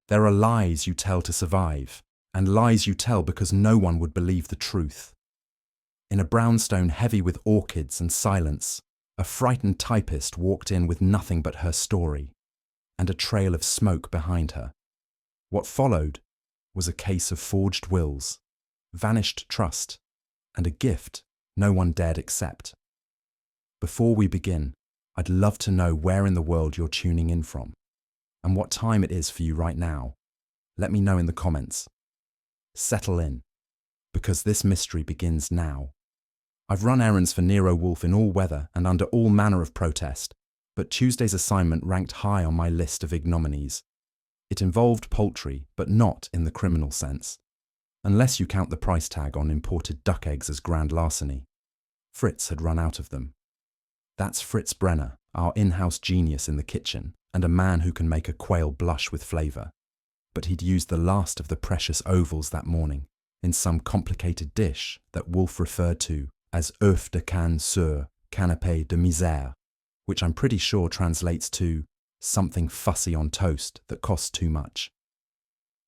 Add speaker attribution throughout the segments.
Speaker 1: There are lies you tell to survive, and lies you tell because no one would believe the truth. In a brownstone heavy with orchids and silence, a frightened typist walked in with nothing but her story, and a trail of smoke behind her. What followed was a case of forged wills, vanished trust, and a gift no one dared accept. Before we begin, I'd love to know where in the world you're tuning in from, and what time it is for you right now. Let me know in the comments. Settle in, because this mystery begins now. I've run errands for Nero Wolfe in all weather and under all manner of protest, but Tuesday's assignment ranked high on my list of ignominies. It involved poultry, but not in the criminal sense, unless you count the price tag on imported duck eggs as grand larceny. Fritz had run out of them. That's Fritz Brenner, our in-house genius in the kitchen, and a man who can make a quail blush with flavour. But he'd used the last of the precious ovals that morning, in some complicated dish that Wolfe referred to as œuf de canne sur canapé de misère, which I'm pretty sure translates to something fussy on toast that costs too much.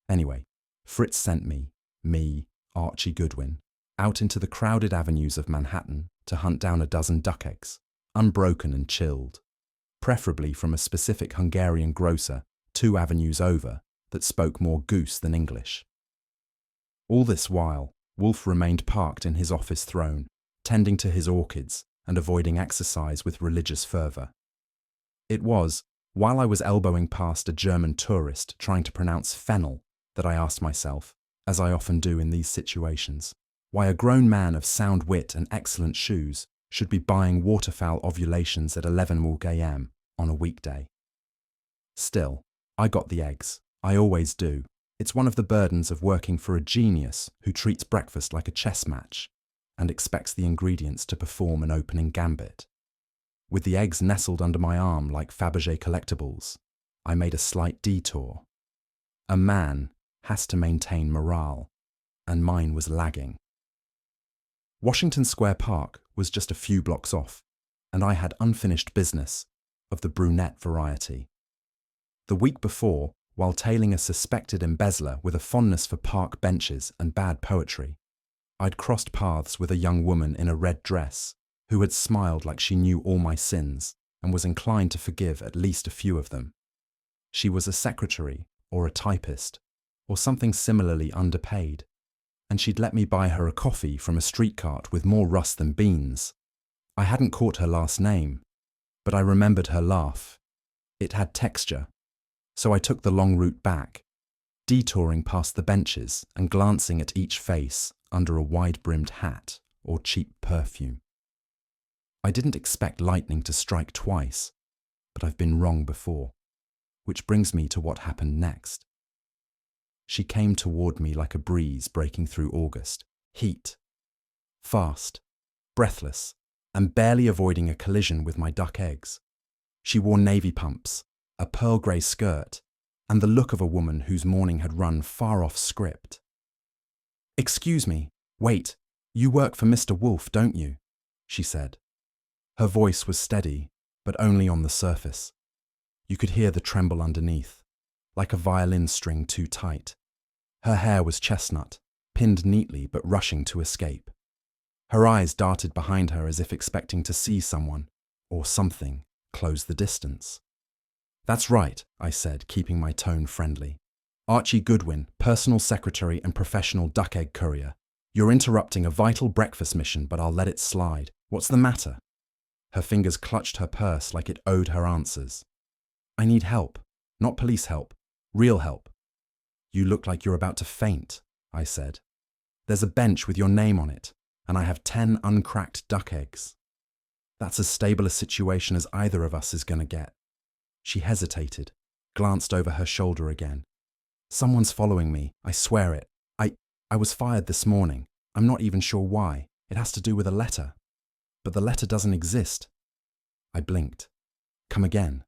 Speaker 1: Anyway, Fritz sent me, Archie Goodwin, out into the crowded avenues of Manhattan to hunt down a dozen duck eggs, unbroken and chilled, preferably from a specific Hungarian grocer 2 avenues over that spoke more goose than English. All this while, Wolfe remained parked in his office throne, tending to his orchids and avoiding exercise with religious fervour. It was, while I was elbowing past a German tourist trying to pronounce fennel, that I asked myself, as I often do in these situations, why a grown man of sound wit and excellent shoes should be buying waterfowl ovulations at 11 a.m. on a weekday. Still, I got the eggs. I always do. It's one of the burdens of working for a genius who treats breakfast like a chess match and expects the ingredients to perform an opening gambit. With the eggs nestled under my arm like Fabergé collectibles, I made a slight detour. A man has to maintain morale, and mine was lagging. Washington Square Park was just a few blocks off, and I had unfinished business of the brunette variety. The week before, while tailing a suspected embezzler with a fondness for park benches and bad poetry, I'd crossed paths with a young woman in a red dress who had smiled like she knew all my sins and was inclined to forgive at least a few of them. She was a secretary or a typist or something similarly underpaid, and she'd let me buy her a coffee from a street cart with more rust than beans. I hadn't caught her last name, but I remembered her laugh. It had texture, so I took the long route back, detouring past the benches and glancing at each face under a wide-brimmed hat or cheap perfume. I didn't expect lightning to strike twice, but I've been wrong before, which brings me to what happened next. She came toward me like a breeze breaking through August, heat, fast, breathless, and barely avoiding a collision with my duck eggs. She wore navy pumps, a pearl grey skirt, and the look of a woman whose morning had run far off script. "Excuse me, wait, you work for Mr. Wolfe, don't you?" she said. Her voice was steady, but only on the surface. You could hear the tremble underneath, like a violin string too tight. Her hair was chestnut, pinned neatly but rushing to escape. Her eyes darted behind her as if expecting to see someone, or something, close the distance. "That's right," I said, keeping my tone friendly. "Archie Goodwin, personal secretary and professional duck egg courier. You're interrupting a vital breakfast mission, but I'll let it slide. What's the matter?" Her fingers clutched her purse like it owed her answers. "I need help. Not police help. Real help." "You look like you're about to faint," I said. "There's a bench with your name on it, and I have 10 uncracked duck eggs. That's as stable a situation as either of us is going to get." She hesitated, glanced over her shoulder again. "Someone's following me, I swear it. I was fired this morning. I'm not even sure why. It has to do with a letter. But the letter doesn't exist." I blinked. "Come again."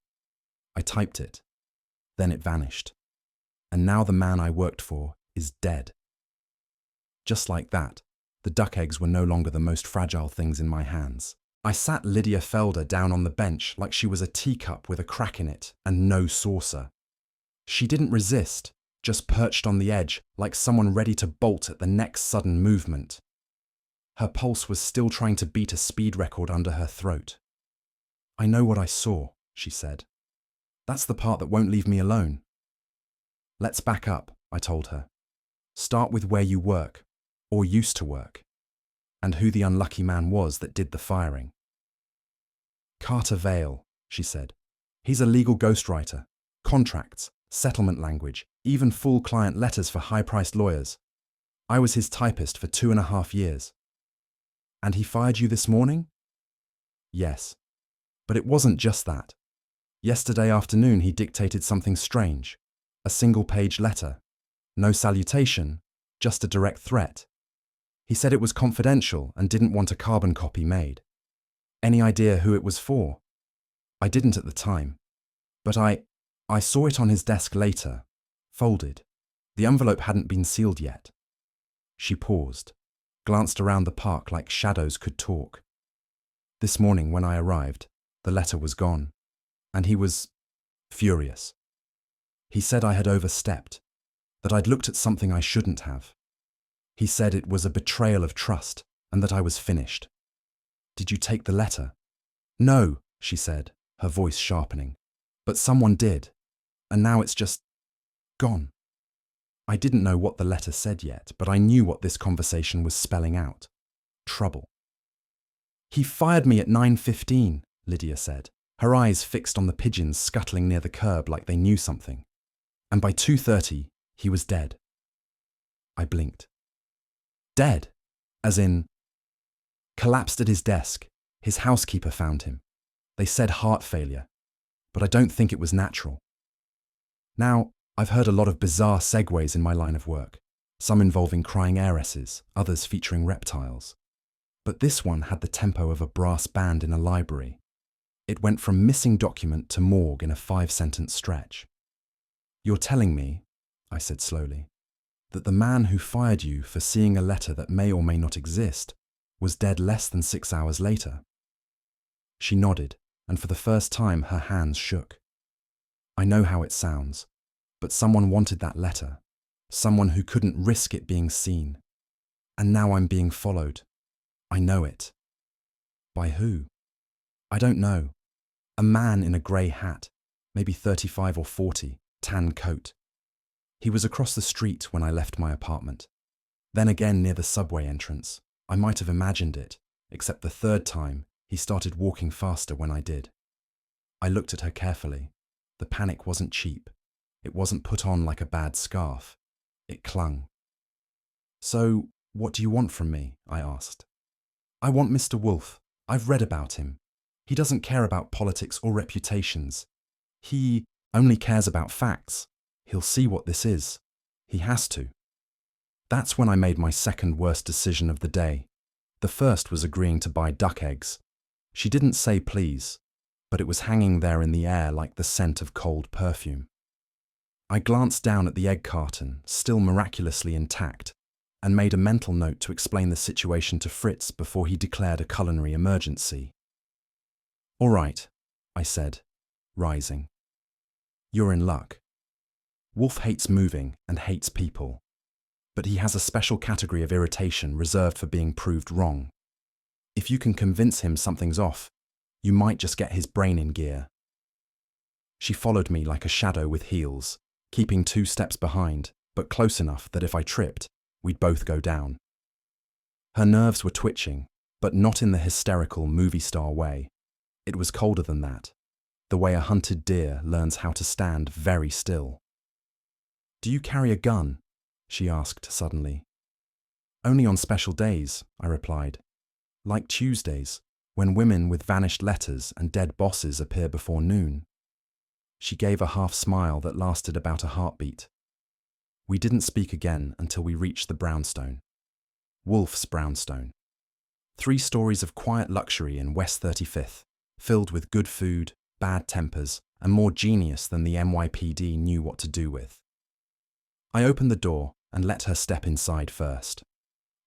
Speaker 1: I typed it. Then it vanished. And now the man I worked for is dead. Just like that, the duck eggs were no longer the most fragile things in my hands. I sat Lydia Felder down on the bench like she was a teacup with a crack in it and no saucer. She didn't resist, just perched on the edge like someone ready to bolt at the next sudden movement. Her pulse was still trying to beat a speed record under her throat. "I know what I saw," she said. "That's the part that won't leave me alone." "Let's back up," I told her. "Start with where you work, or used to work, and who the unlucky man was that did the firing." "Carter Vale," she said. "He's a legal ghostwriter. Contracts, settlement language, even full client letters for high-priced lawyers. I was his typist for 2.5 years. "And he fired you this morning?" "Yes. But it wasn't just that. Yesterday afternoon he dictated something strange. A single-page letter. No salutation, just a direct threat. He said it was confidential and didn't want a carbon copy made. Any idea who it was for?" "I didn't at the time. But I saw it on his desk later, folded. The envelope hadn't been sealed yet." She paused, glanced around the park like shadows could talk. "This morning when I arrived, the letter was gone, and he was furious. He said I had overstepped, that I'd looked at something I shouldn't have. He said it was a betrayal of trust and that I was finished." "Did you take the letter?" "No," she said, her voice sharpening. "But someone did, and now it's just gone." I didn't know what the letter said yet, but I knew what this conversation was spelling out. Trouble. "He fired me at 9:15, Lydia said, her eyes fixed on the pigeons scuttling near the curb like they knew something. "And by 2:30, he was dead." I blinked. "Dead? As in—" "Collapsed at his desk. His housekeeper found him. They said heart failure, but I don't think it was natural." Now, I've heard a lot of bizarre segues in my line of work, some involving crying heiresses, others featuring reptiles. But this one had the tempo of a brass band in a library. It went from missing document to morgue in a 5-sentence stretch. "You're telling me," I said slowly, "that the man who fired you for seeing a letter that may or may not exist was dead less than 6 hours later?" She nodded, and for the first time her hands shook. "I know how it sounds, but someone wanted that letter, someone who couldn't risk it being seen. And now I'm being followed. I know it." "By who?" "I don't know. A man in a grey hat, maybe 35 or 40, tan coat. He was across the street when I left my apartment. Then again near the subway entrance. I might have imagined it, except the third time he started walking faster when I did." I looked at her carefully. The panic wasn't cheap. It wasn't put on like a bad scarf. It clung. "So, what do you want from me?" I asked. "I want Mr. Wolfe. I've read about him. He doesn't care about politics or reputations. He only cares about facts. He'll see what this is. He has to." That's when I made my second worst decision of the day. The first was agreeing to buy duck eggs. She didn't say please, but it was hanging there in the air like the scent of cold perfume. I glanced down at the egg carton, still miraculously intact, and made a mental note to explain the situation to Fritz before he declared a culinary emergency. "All right," I said, rising. "You're in luck. Wolfe hates moving and hates people, but he has a special category of irritation reserved for being proved wrong. If you can convince him something's off, you might just get his brain in gear." She followed me like a shadow with heels, keeping 2 steps behind, but close enough that if I tripped, we'd both go down. Her nerves were twitching, but not in the hysterical movie star way. It was colder than that, the way a hunted deer learns how to stand very still. "Do you carry a gun?" she asked suddenly. "Only on special days," I replied. "Like Tuesdays, when women with vanished letters and dead bosses appear before noon." She gave a half smile that lasted about a heartbeat. We didn't speak again until we reached the brownstone. Wolfe's brownstone. 3 stories of quiet luxury in West 35th, filled with good food, bad tempers, and more genius than the NYPD knew what to do with. I opened the door and let her step inside first.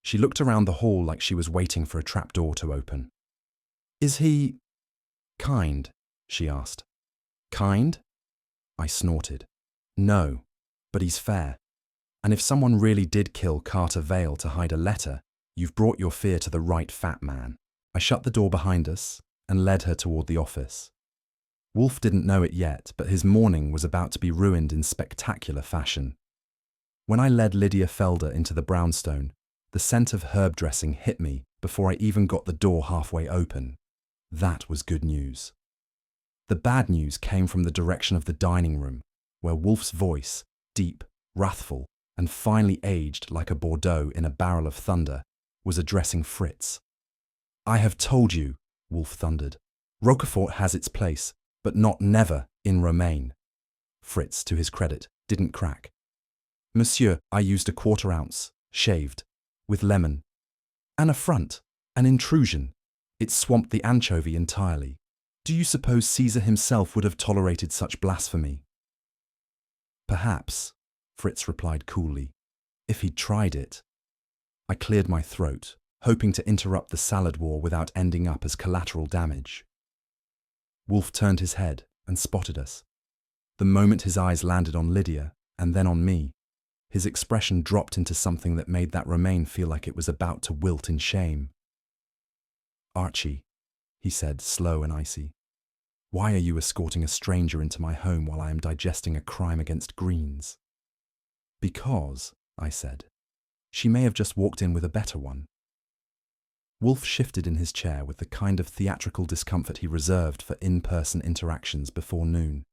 Speaker 1: She looked around the hall like she was waiting for a trapdoor to open. "Is he kind?" she asked. "Kind?" I snorted. "No. But he's fair. And if someone really did kill Carter Vale to hide a letter, you've brought your fear to the right fat man. I shut the door behind us and led her toward the office. Wolfe didn't know it yet, but his morning was about to be ruined in spectacular fashion. When I led Lydia Felder into the brownstone, the scent of herb dressing hit me before I even got the door halfway open. That was good news. The bad news came from the direction of the dining room, where Wolfe's voice, deep, wrathful, and finely aged like a Bordeaux in a barrel of thunder, was addressing Fritz. I have told you, Wolfe thundered. Roquefort has its place, but not never in Romaine. Fritz, to his credit, didn't crack. Monsieur, I used a 1/4 ounce, shaved, with lemon. An affront, an intrusion. It swamped the anchovy entirely. Do you suppose Caesar himself would have tolerated such blasphemy? Perhaps, Fritz replied coolly, if he'd tried it. I cleared my throat, hoping to interrupt the salad war without ending up as collateral damage. Wolfe turned his head and spotted us. The moment his eyes landed on Lydia, and then on me, his expression dropped into something that made that Romaine feel like it was about to wilt in shame. Archie, he said, slow and icy, why are you escorting a stranger into my home while I am digesting a crime against Greens? Because, I said, she may have just walked in with a better one. Wolfe shifted in his chair with the kind of theatrical discomfort he reserved for in-person interactions before noon.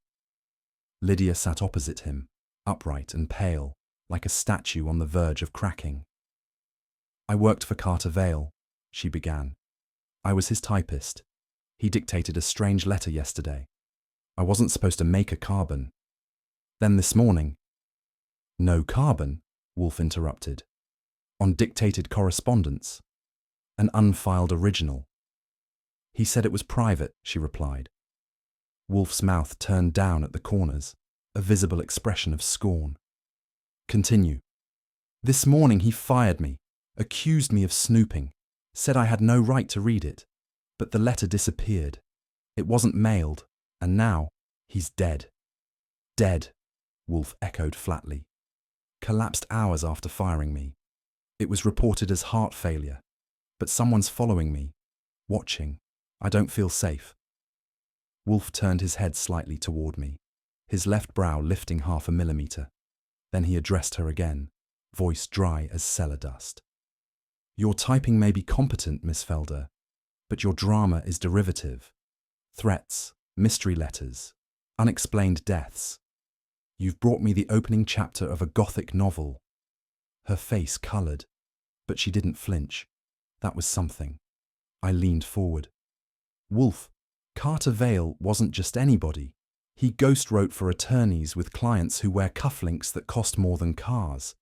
Speaker 1: Lydia sat opposite him, upright and pale, like a statue on the verge of cracking. I worked for Carter Vale, she began. I was his typist. He dictated a strange letter yesterday. I wasn't supposed to make a carbon. Then this morning— No carbon, Wolfe interrupted. On dictated correspondence. An unfiled original. He said it was private, she replied. Wolfe's mouth turned down at the corners, a visible expression of scorn. Continue. This morning he fired me, accused me of snooping, said I had no right to read it, but the letter disappeared. It wasn't mailed, and now he's dead. Dead, Wolfe echoed flatly. Collapsed hours after firing me. It was reported as heart failure, but someone's following me, watching. I don't feel safe. Wolfe turned his head slightly toward me, his left brow lifting 1/2 millimeter. Then he addressed her again, voice dry as cellar dust. Your typing may be competent, Miss Felder, but your drama is derivative. Threats, mystery letters, unexplained deaths. You've brought me the opening chapter of a Gothic novel. Her face coloured, but she didn't flinch. That was something. I leaned forward. Wolfe, Carter Vale wasn't just anybody. He ghost wrote for attorneys with clients who wear cufflinks that cost more than cars.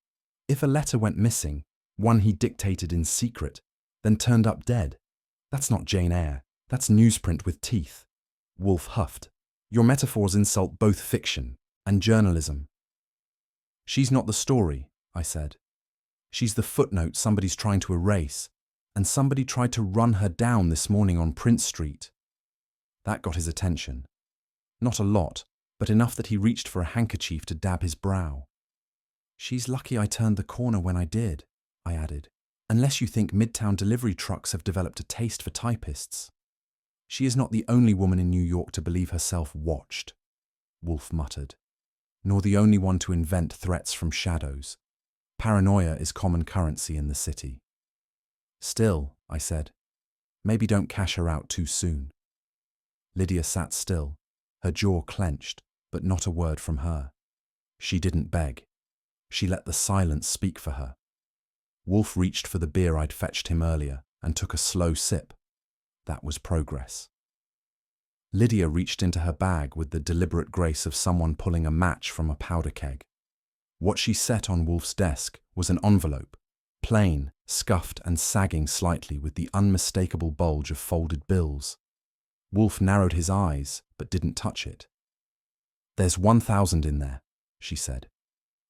Speaker 1: If a letter went missing, one he dictated in secret, then turned up dead, that's not Jane Eyre, that's newsprint with teeth. Wolfe huffed. Your metaphors insult both fiction and journalism. She's not the story, I said. She's the footnote somebody's trying to erase, and somebody tried to run her down this morning on Prince Street. That got his attention. Not a lot, but enough that he reached for a handkerchief to dab his brow. She's lucky I turned the corner when I did, I added, unless you think midtown delivery trucks have developed a taste for typists. She is not the only woman in New York to believe herself watched, Wolfe muttered, nor the only one to invent threats from shadows. Paranoia is common currency in the city. Still, I said, maybe don't cash her out too soon. Lydia sat still, her jaw clenched, but not a word from her. She didn't beg. She let the silence speak for her. Wolfe reached for the beer I'd fetched him earlier and took a slow sip. That was progress. Lydia reached into her bag with the deliberate grace of someone pulling a match from a powder keg. What she set on Wolfe's desk was an envelope, plain, scuffed and sagging slightly with the unmistakable bulge of folded bills. Wolfe narrowed his eyes, but didn't touch it. There's 1,000 in there, she said.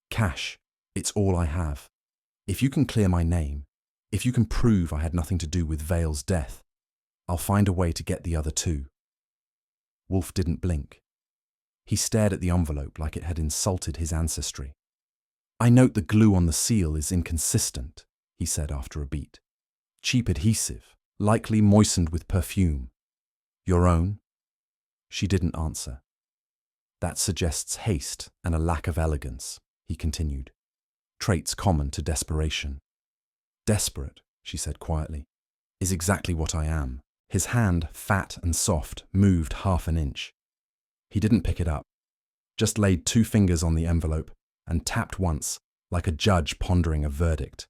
Speaker 1: Cash, it's all I have. If you can clear my name, if you can prove I had nothing to do with Vale's death, I'll find a way to get the other 2. Wolfe didn't blink. He stared at the envelope like it had insulted his ancestry. I note the glue on the seal is inconsistent, he said after a beat. Cheap adhesive, likely moistened with perfume. Your own? She didn't answer. That suggests haste and a lack of elegance, he continued. Traits common to desperation. Desperate, she said quietly, is exactly what I am. His hand, fat and soft, moved half an inch. He didn't pick it up, just laid 2 fingers on the envelope and tapped once, like a judge pondering a verdict.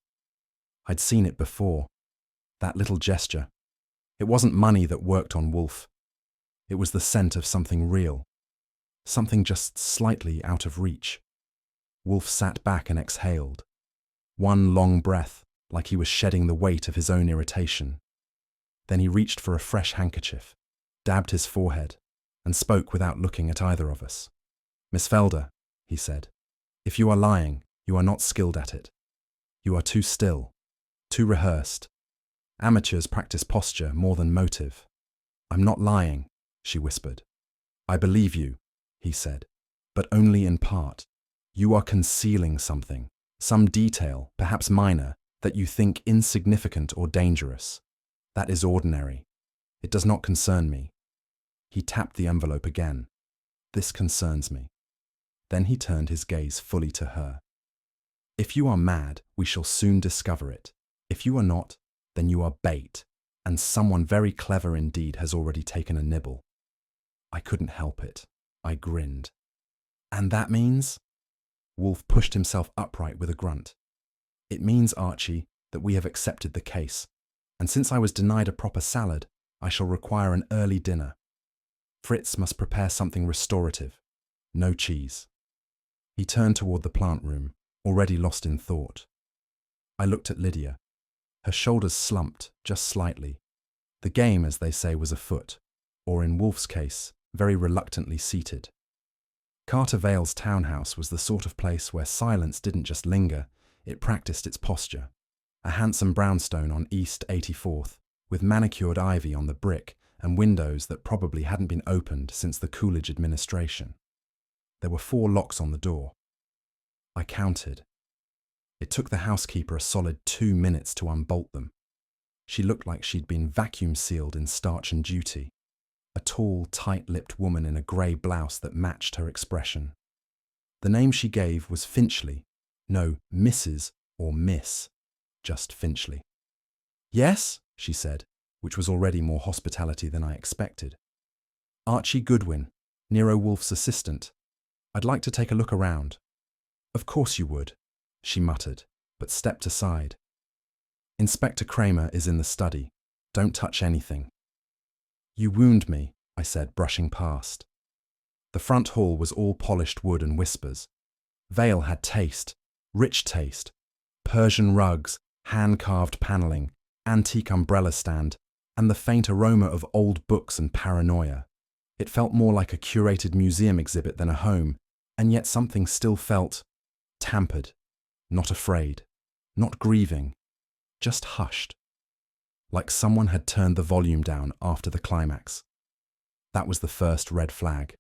Speaker 1: I'd seen it before. That little gesture. It wasn't money that worked on Wolfe. It was the scent of something real. Something just slightly out of reach. Wolfe sat back and exhaled. One long breath, like he was shedding the weight of his own irritation. Then he reached for a fresh handkerchief, dabbed his forehead, and spoke without looking at either of us. Miss Felder, he said, if you are lying, you are not skilled at it. You are too still, too rehearsed. Amateurs practice posture more than motive. I'm not lying, she whispered. I believe you, he said, but only in part. You are concealing something, some detail, perhaps minor, that you think insignificant or dangerous. That is ordinary. It does not concern me. He tapped the envelope again. This concerns me. Then he turned his gaze fully to her. If you are mad, we shall soon discover it. If you are not, then you are bait, and someone very clever indeed has already taken a nibble. I couldn't help it. I grinned. And that means? Wolfe pushed himself upright with a grunt. It means, Archie, that we have accepted the case, and since I was denied a proper salad, I shall require an early dinner. Fritz must prepare something restorative. No cheese. He turned toward the plant room, already lost in thought. I looked at Lydia. Her shoulders slumped, just slightly. The game, as they say, was afoot, or in Wolfe's case, very reluctantly seated. Carter Vale's townhouse was the sort of place where silence didn't just linger, it practiced its posture. A handsome brownstone on East 84th, with manicured ivy on the brick and windows that probably hadn't been opened since the Coolidge administration. There were 4 locks on the door. I counted. It took the housekeeper a solid 2 minutes to unbolt them. She looked like she'd been vacuum-sealed in Starch and Duty. A tall, tight-lipped woman in a grey blouse that matched her expression. The name she gave was Finchley. No, Mrs. or Miss. Just Finchley. Yes, she said, which was already more hospitality than I expected. Archie Goodwin, Nero Wolfe's assistant. I'd like to take a look around. Of course you would, she muttered, but stepped aside. Inspector Kramer is in the study. Don't touch anything. You wound me, I said, brushing past. The front hall was all polished wood and whispers. Vale had taste, rich taste. Persian rugs, hand-carved panelling, antique umbrella stand, and the faint aroma of old books and paranoia. It felt more like a curated museum exhibit than a home, and yet something still felt tampered, not afraid, not grieving, just hushed. Like someone had turned the volume down after the climax. That was the first red flag.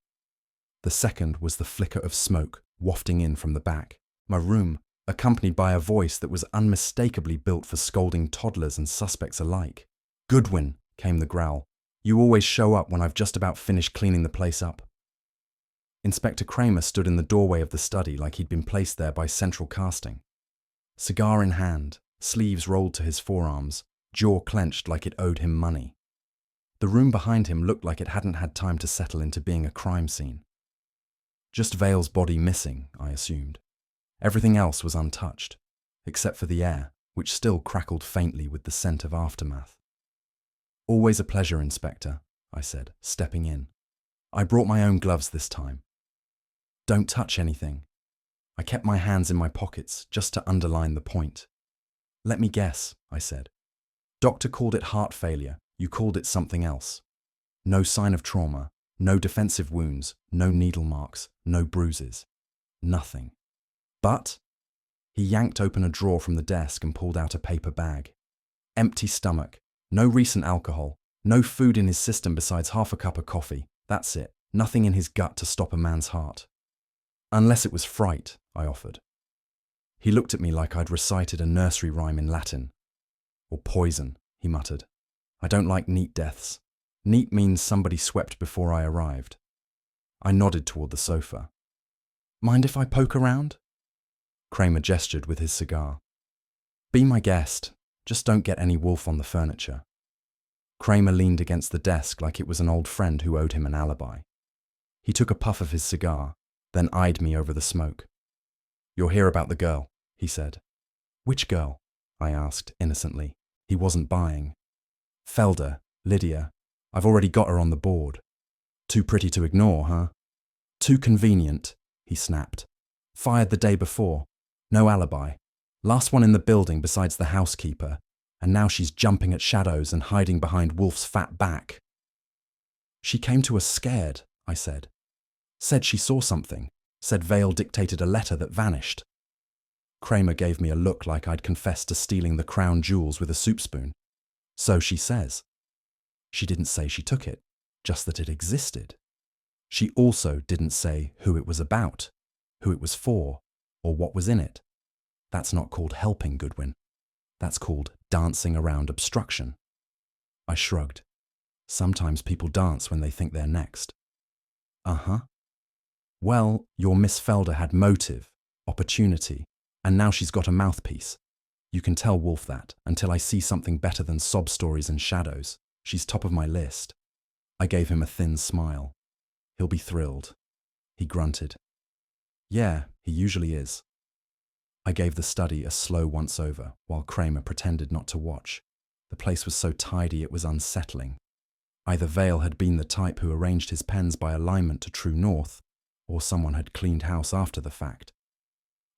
Speaker 1: The second was the flicker of smoke wafting in from the back. My room, accompanied by a voice that was unmistakably built for scolding toddlers and suspects alike. Goodwin, came the growl. You always show up when I've just about finished cleaning the place up. Inspector Kramer stood in the doorway of the study like he'd been placed there by central casting. Cigar in hand, sleeves rolled to his forearms, jaw clenched like it owed him money. The room behind him looked like it hadn't had time to settle into being a crime scene. Just Vale's body missing, I assumed. Everything else was untouched, except for the air, which still crackled faintly with the scent of aftermath. Always a pleasure, Inspector, I said, stepping in. I brought my own gloves this time. Don't touch anything. I kept my hands in my pockets just to underline the point. Let me guess, I said. Doctor called it heart failure. You called it something else. No sign of trauma, no defensive wounds, no needle marks, no bruises. Nothing. But he yanked open a drawer from the desk and pulled out a paper bag. Empty stomach, no recent alcohol, no food in his system besides half a cup of coffee. That's it. Nothing in his gut to stop a man's heart. Unless it was fright, I offered. He looked at me like I'd recited a nursery rhyme in Latin. Or poison, he muttered. I don't like neat deaths. Neat means somebody swept before I arrived. I nodded toward the sofa. Mind if I poke around? Kramer gestured with his cigar. Be my guest. Just don't get any Wolfe on the furniture. Kramer leaned against the desk like it was an old friend who owed him an alibi. He took a puff of his cigar, then eyed me over the smoke. You're here about the girl, he said. Which girl? I asked innocently. He wasn't buying. Felder, Lydia. I've already got her on the board. Too pretty to ignore, huh? Too convenient, he snapped. Fired the day before. No alibi. Last one in the building besides the housekeeper, and now she's jumping at shadows and hiding behind Wolfe's fat back. She came to us scared, I said. Said she saw something. Said Vale dictated a letter that vanished. Kramer gave me a look like I'd confessed to stealing the crown jewels with a soup spoon. So she says. She didn't say she took it, just that it existed. She also didn't say who it was about, who it was for, or what was in it. That's not called helping, Goodwin. That's called dancing around obstruction. I shrugged. Sometimes people dance when they think they're next. Uh-huh. Well, your Miss Felder had motive, opportunity, and now she's got a mouthpiece. You can tell Wolfe that, until I see something better than sob stories and shadows. She's top of my list. I gave him a thin smile. He'll be thrilled. He grunted. Yeah, he usually is. I gave the study a slow once-over, while Kramer pretended not to watch. The place was so tidy it was unsettling. Either Vale had been the type who arranged his pens by alignment to true north, or someone had cleaned house after the fact.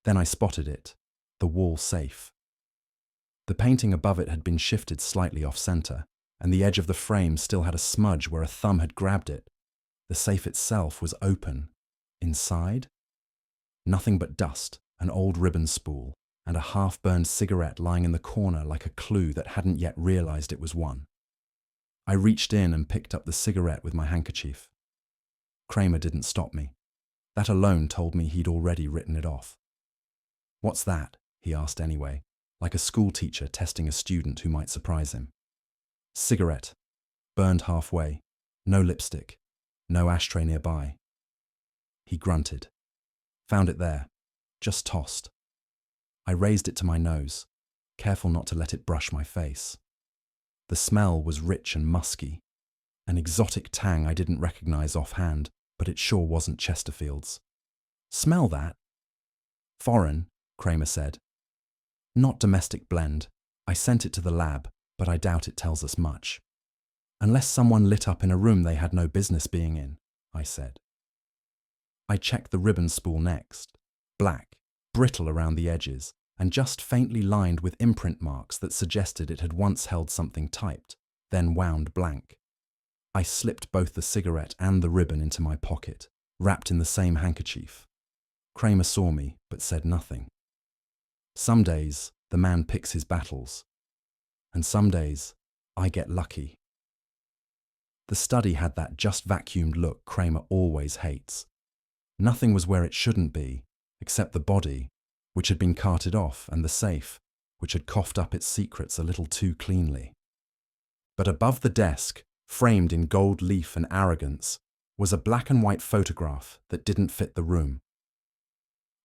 Speaker 1: Then I spotted it, the wall safe. The painting above it had been shifted slightly off-center, and the edge of the frame still had a smudge where a thumb had grabbed it. The safe itself was open. Inside? Nothing but dust, an old ribbon spool, and a half-burned cigarette lying in the corner like a clue that hadn't yet realized it was one. I reached in and picked up the cigarette with my handkerchief. Kramer didn't stop me. That alone told me he'd already written it off. What's that? He asked anyway, like a schoolteacher testing a student who might surprise him. Cigarette. Burned halfway. No lipstick. No ashtray nearby. He grunted. Found it there. Just tossed. I raised it to my nose, careful not to let it brush my face. The smell was rich and musky, an exotic tang I didn't recognize offhand, but it sure wasn't Chesterfield's. Smell that? Foreign, Kramer said. Not domestic blend. I sent it to the lab, but I doubt it tells us much. Unless someone lit up in a room they had no business being in, I said. I checked the ribbon spool next. Black, brittle around the edges, and just faintly lined with imprint marks that suggested it had once held something typed, then wound blank. I slipped both the cigarette and the ribbon into my pocket, wrapped in the same handkerchief. Kramer saw me, but said nothing. Some days, the man picks his battles, and some days, I get lucky. The study had that just vacuumed look Kramer always hates. Nothing was where it shouldn't be, except the body, which had been carted off, and the safe, which had coughed up its secrets a little too cleanly. But above the desk, framed in gold leaf and arrogance, was a black and white photograph that didn't fit the room.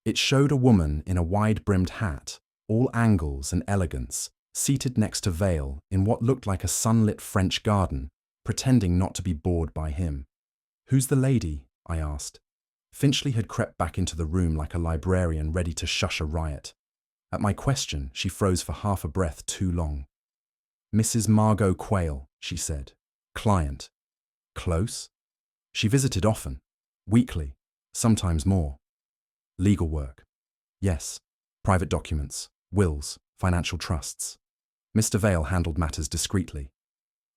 Speaker 1: It showed a woman in a wide-brimmed hat, all angles and elegance, seated next to Vale in what looked like a sunlit French garden, pretending not to be bored by him. Who's the lady? I asked. Finchley had crept back into the room like a librarian ready to shush a riot. At my question, she froze for half a breath too long. Mrs. Margot Quayle, she said. Client. Close? She visited often. Weekly. Sometimes more. Legal work. Yes. Private documents. Wills. Financial trusts. Mr. Vale handled matters discreetly.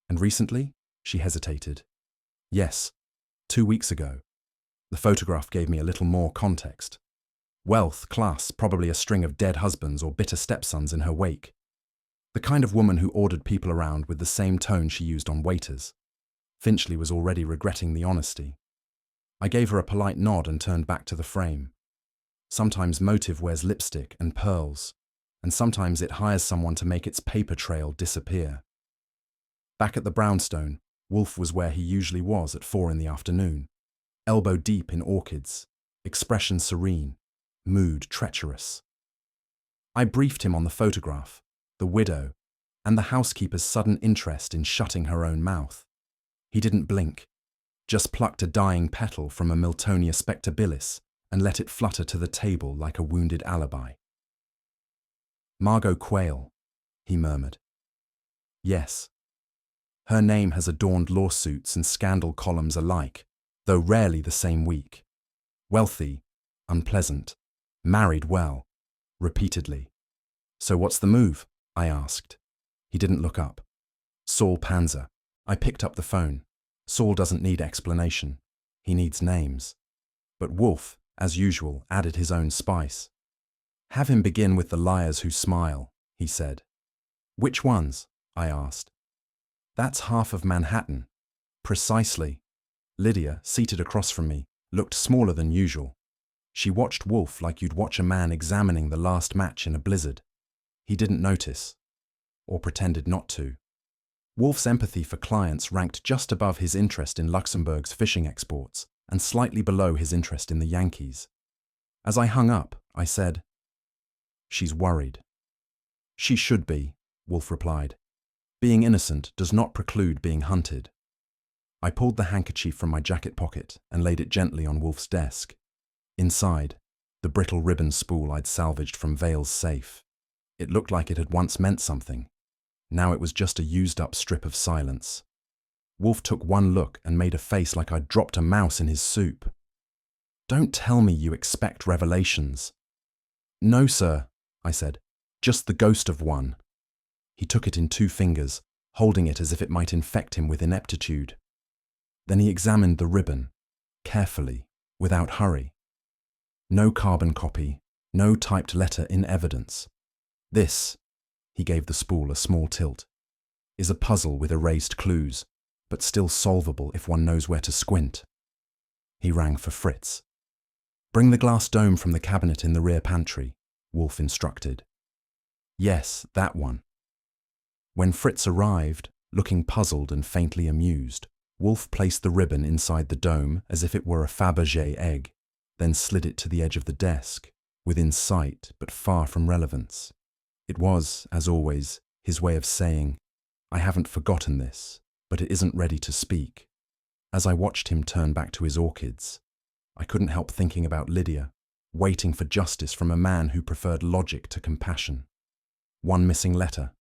Speaker 1: And recently? She hesitated. Yes. 2 weeks ago. The photograph gave me a little more context. Wealth, class, probably a string of dead husbands or bitter stepsons in her wake. The kind of woman who ordered people around with the same tone she used on waiters. Finchley was already regretting the honesty. I gave her a polite nod and turned back to the frame. Sometimes motive wears lipstick and pearls, and sometimes it hires someone to make its paper trail disappear. Back at the brownstone, Wolfe was where he usually was at 4 in the afternoon, elbow deep in orchids, expression serene, mood treacherous. I briefed him on the photograph, the widow, and the housekeeper's sudden interest in shutting her own mouth. He didn't blink, just plucked a dying petal from a Miltonia spectabilis and let it flutter to the table like a wounded alibi. "Margot Quayle," he murmured. "Yes. Her name has adorned lawsuits and scandal columns alike, though rarely the same week. Wealthy, unpleasant, married well, repeatedly. So what's the move?" I asked. He didn't look up. "Saul Panzer." I picked up the phone. Saul doesn't need explanation. He needs names. But Wolfe, as usual, added his own spice. "Have him begin with the liars who smile," he said. "Which ones?" I asked. "That's half of Manhattan." "Precisely." Lydia, seated across from me, looked smaller than usual. She watched Wolfe like you'd watch a man examining the last match in a blizzard. He didn't notice, or pretended not to. Wolfe's empathy for clients ranked just above his interest in Luxembourg's fishing exports and slightly below his interest in the Yankees. As I hung up, I said, "She's worried." "She should be," Wolfe replied. "Being innocent does not preclude being hunted." I pulled the handkerchief from my jacket pocket and laid it gently on Wolfe's desk. Inside, the brittle ribbon spool I'd salvaged from Vale's safe. It looked like it had once meant something. Now it was just a used-up strip of silence. Wolfe took one look and made a face like I'd dropped a mouse in his soup. "Don't tell me you expect revelations." "No, sir," I said. "Just the ghost of one." He took it in 2 fingers, holding it as if it might infect him with ineptitude. Then he examined the ribbon, carefully, without hurry. No carbon copy, no typed letter in evidence. "This," he gave the spool a small tilt, "is a puzzle with erased clues, but still solvable if one knows where to squint." He rang for Fritz. "Bring the glass dome from the cabinet in the rear pantry," Wolfe instructed. "Yes, that one." When Fritz arrived, looking puzzled and faintly amused, Wolfe placed the ribbon inside the dome as if it were a Fabergé egg, then slid it to the edge of the desk, within sight but far from relevance. It was, as always, his way of saying, "I haven't forgotten this, but it isn't ready to speak." As I watched him turn back to his orchids, I couldn't help thinking about Lydia, waiting for justice from a man who preferred logic to compassion. One missing letter,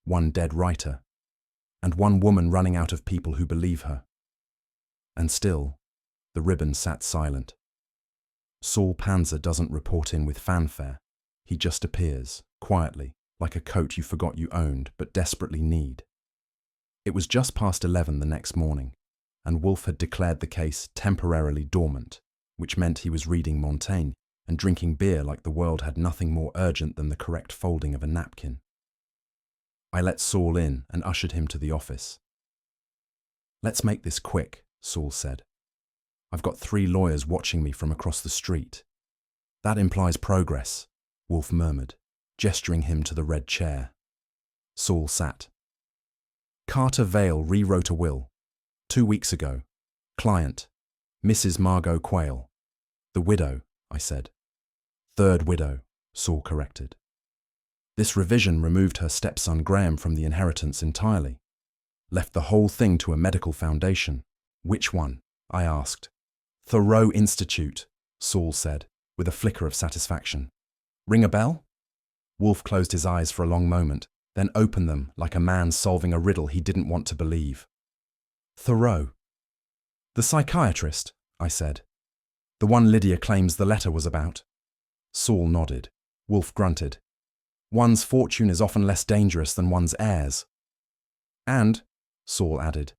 Speaker 1: one dead writer, and one woman running out of people who believe her. And still, the ribbon sat silent. Saul Panzer doesn't report in with fanfare. He just appears, quietly, like a coat you forgot you owned but desperately need. It was just past 11 the next morning, and Wolfe had declared the case temporarily dormant, which meant he was reading Montaigne and drinking beer like the world had nothing more urgent than the correct folding of a napkin. I let Saul in and ushered him to the office. "Let's make this quick," Saul said. "I've got 3 lawyers watching me from across the street." "That implies progress," Wolfe murmured, gesturing him to the red chair. Saul sat. "Carter Vale rewrote a will. 2 weeks ago. Client, Mrs. Margot Quayle." "The widow," I said. "Third widow," Saul corrected. "This revision removed her stepson Graham from the inheritance entirely. Left the whole thing to a medical foundation." "Which one?" I asked. "Thoreau Institute," Saul said, with a flicker of satisfaction. "Ring a bell?" Wolfe closed his eyes for a long moment, then opened them like a man solving a riddle he didn't want to believe. "Thoreau." "The psychiatrist," I said. "The one Lydia claims the letter was about." Saul nodded. Wolfe grunted. "One's fortune is often less dangerous than one's heirs." "And," Saul added,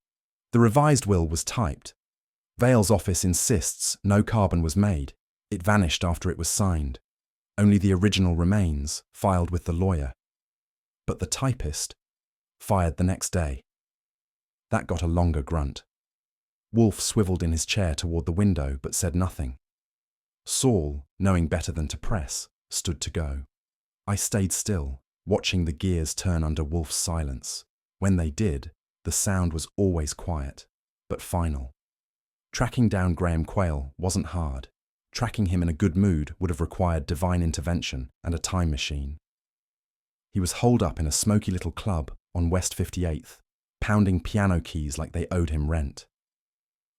Speaker 1: "the revised will was typed. Vale's office insists no carbon was made. It vanished after it was signed. Only the original remains, filed with the lawyer. But the typist, fired the next day." That got a longer grunt. Wolfe swiveled in his chair toward the window but said nothing. Saul, knowing better than to press, stood to go. I stayed still, watching the gears turn under Wolfe's silence. When they did, the sound was always quiet, but final. Tracking down Graham Quayle wasn't hard. Tracking him in a good mood would have required divine intervention and a time machine. He was holed up in a smoky little club on West 58th, pounding piano keys like they owed him rent.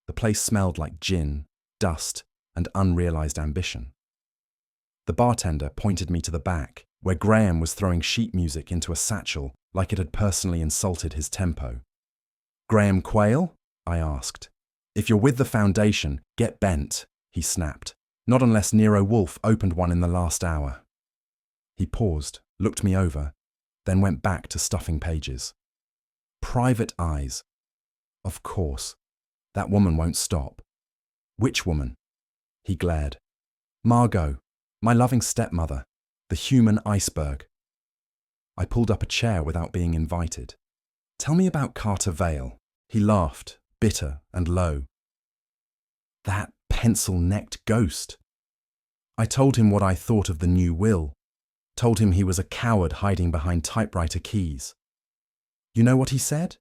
Speaker 1: The place smelled like gin, dust, and unrealized ambition. The bartender pointed me to the back, where Graham was throwing sheet music into a satchel like it had personally insulted his tempo. "Graham Quayle?" I asked. "If you're with the Foundation, get bent," he snapped. "Not unless Nero Wolfe opened one in the last hour." He paused, looked me over, then went back to stuffing pages. Private eyes. Of course. That woman won't stop. Which woman? He glared. Margot, my loving stepmother, the human iceberg. I pulled up a chair without being invited. "Tell me about Carter Vale." He laughed, bitter and low. "That pencil-necked ghost." I told him what I thought of the new will. Told him he was a coward hiding behind typewriter keys. You know what he said?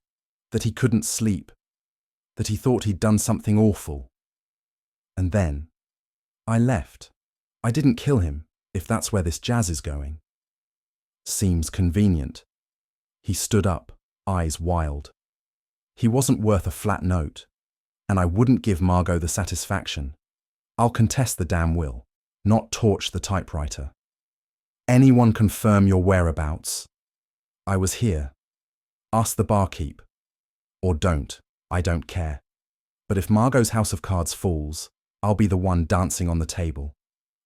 Speaker 1: That he couldn't sleep. That he thought he'd done something awful. And then I left. I didn't kill him, if that's where this jazz is going. Seems convenient. He stood up, eyes wild. He wasn't worth a flat note, and I wouldn't give Margot the satisfaction. I'll contest the damn will, not torch the typewriter. Anyone confirm your whereabouts? I was here. Ask the barkeep. Or don't, I don't care. But if Margot's house of cards falls, I'll be the one dancing on the table.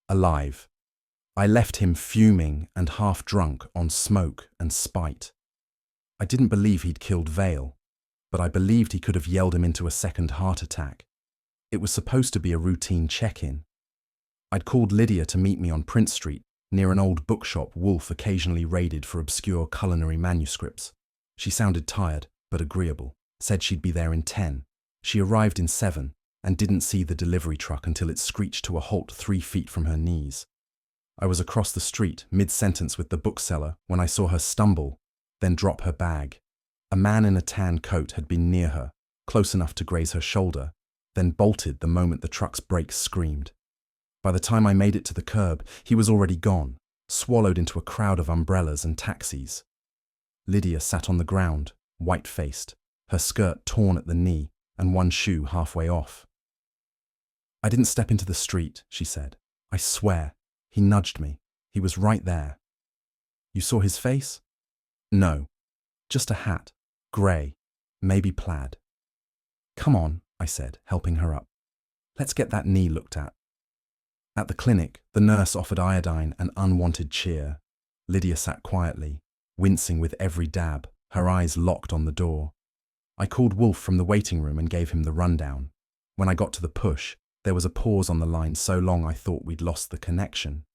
Speaker 1: Alive. I left him fuming and half drunk on smoke and spite. I didn't believe he'd killed Vale, but I believed he could have yelled him into a second heart attack. It was supposed to be a routine check-in. I'd called Lydia to meet me on Prince Street, near an old bookshop Wolfe occasionally raided for obscure culinary manuscripts. She sounded tired, but agreeable, said she'd be there in 10. She arrived in 7, and didn't see the delivery truck until it screeched to a halt 3 feet from her knees. I was across the street, mid-sentence with the bookseller, when I saw her stumble, then drop her bag. A man in a tan coat had been near her, close enough to graze her shoulder, then bolted the moment the truck's brakes screamed. By the time I made it to the curb, he was already gone, swallowed into a crowd of umbrellas and taxis. Lydia sat on the ground, white-faced, her skirt torn at the knee and one shoe halfway off. "I didn't step into the street," she said. "I swear. He nudged me. He was right there." "You saw his face?" "No. Just a hat. Grey. Maybe plaid." "Come on," I said, helping her up. "Let's get that knee looked at." At the clinic, the nurse offered iodine and unwanted cheer. Lydia sat quietly, wincing with every dab, her eyes locked on the door. I called Wolfe from the waiting room and gave him the rundown. When I got to the push, there was a pause on the line so long I thought we'd lost the connection.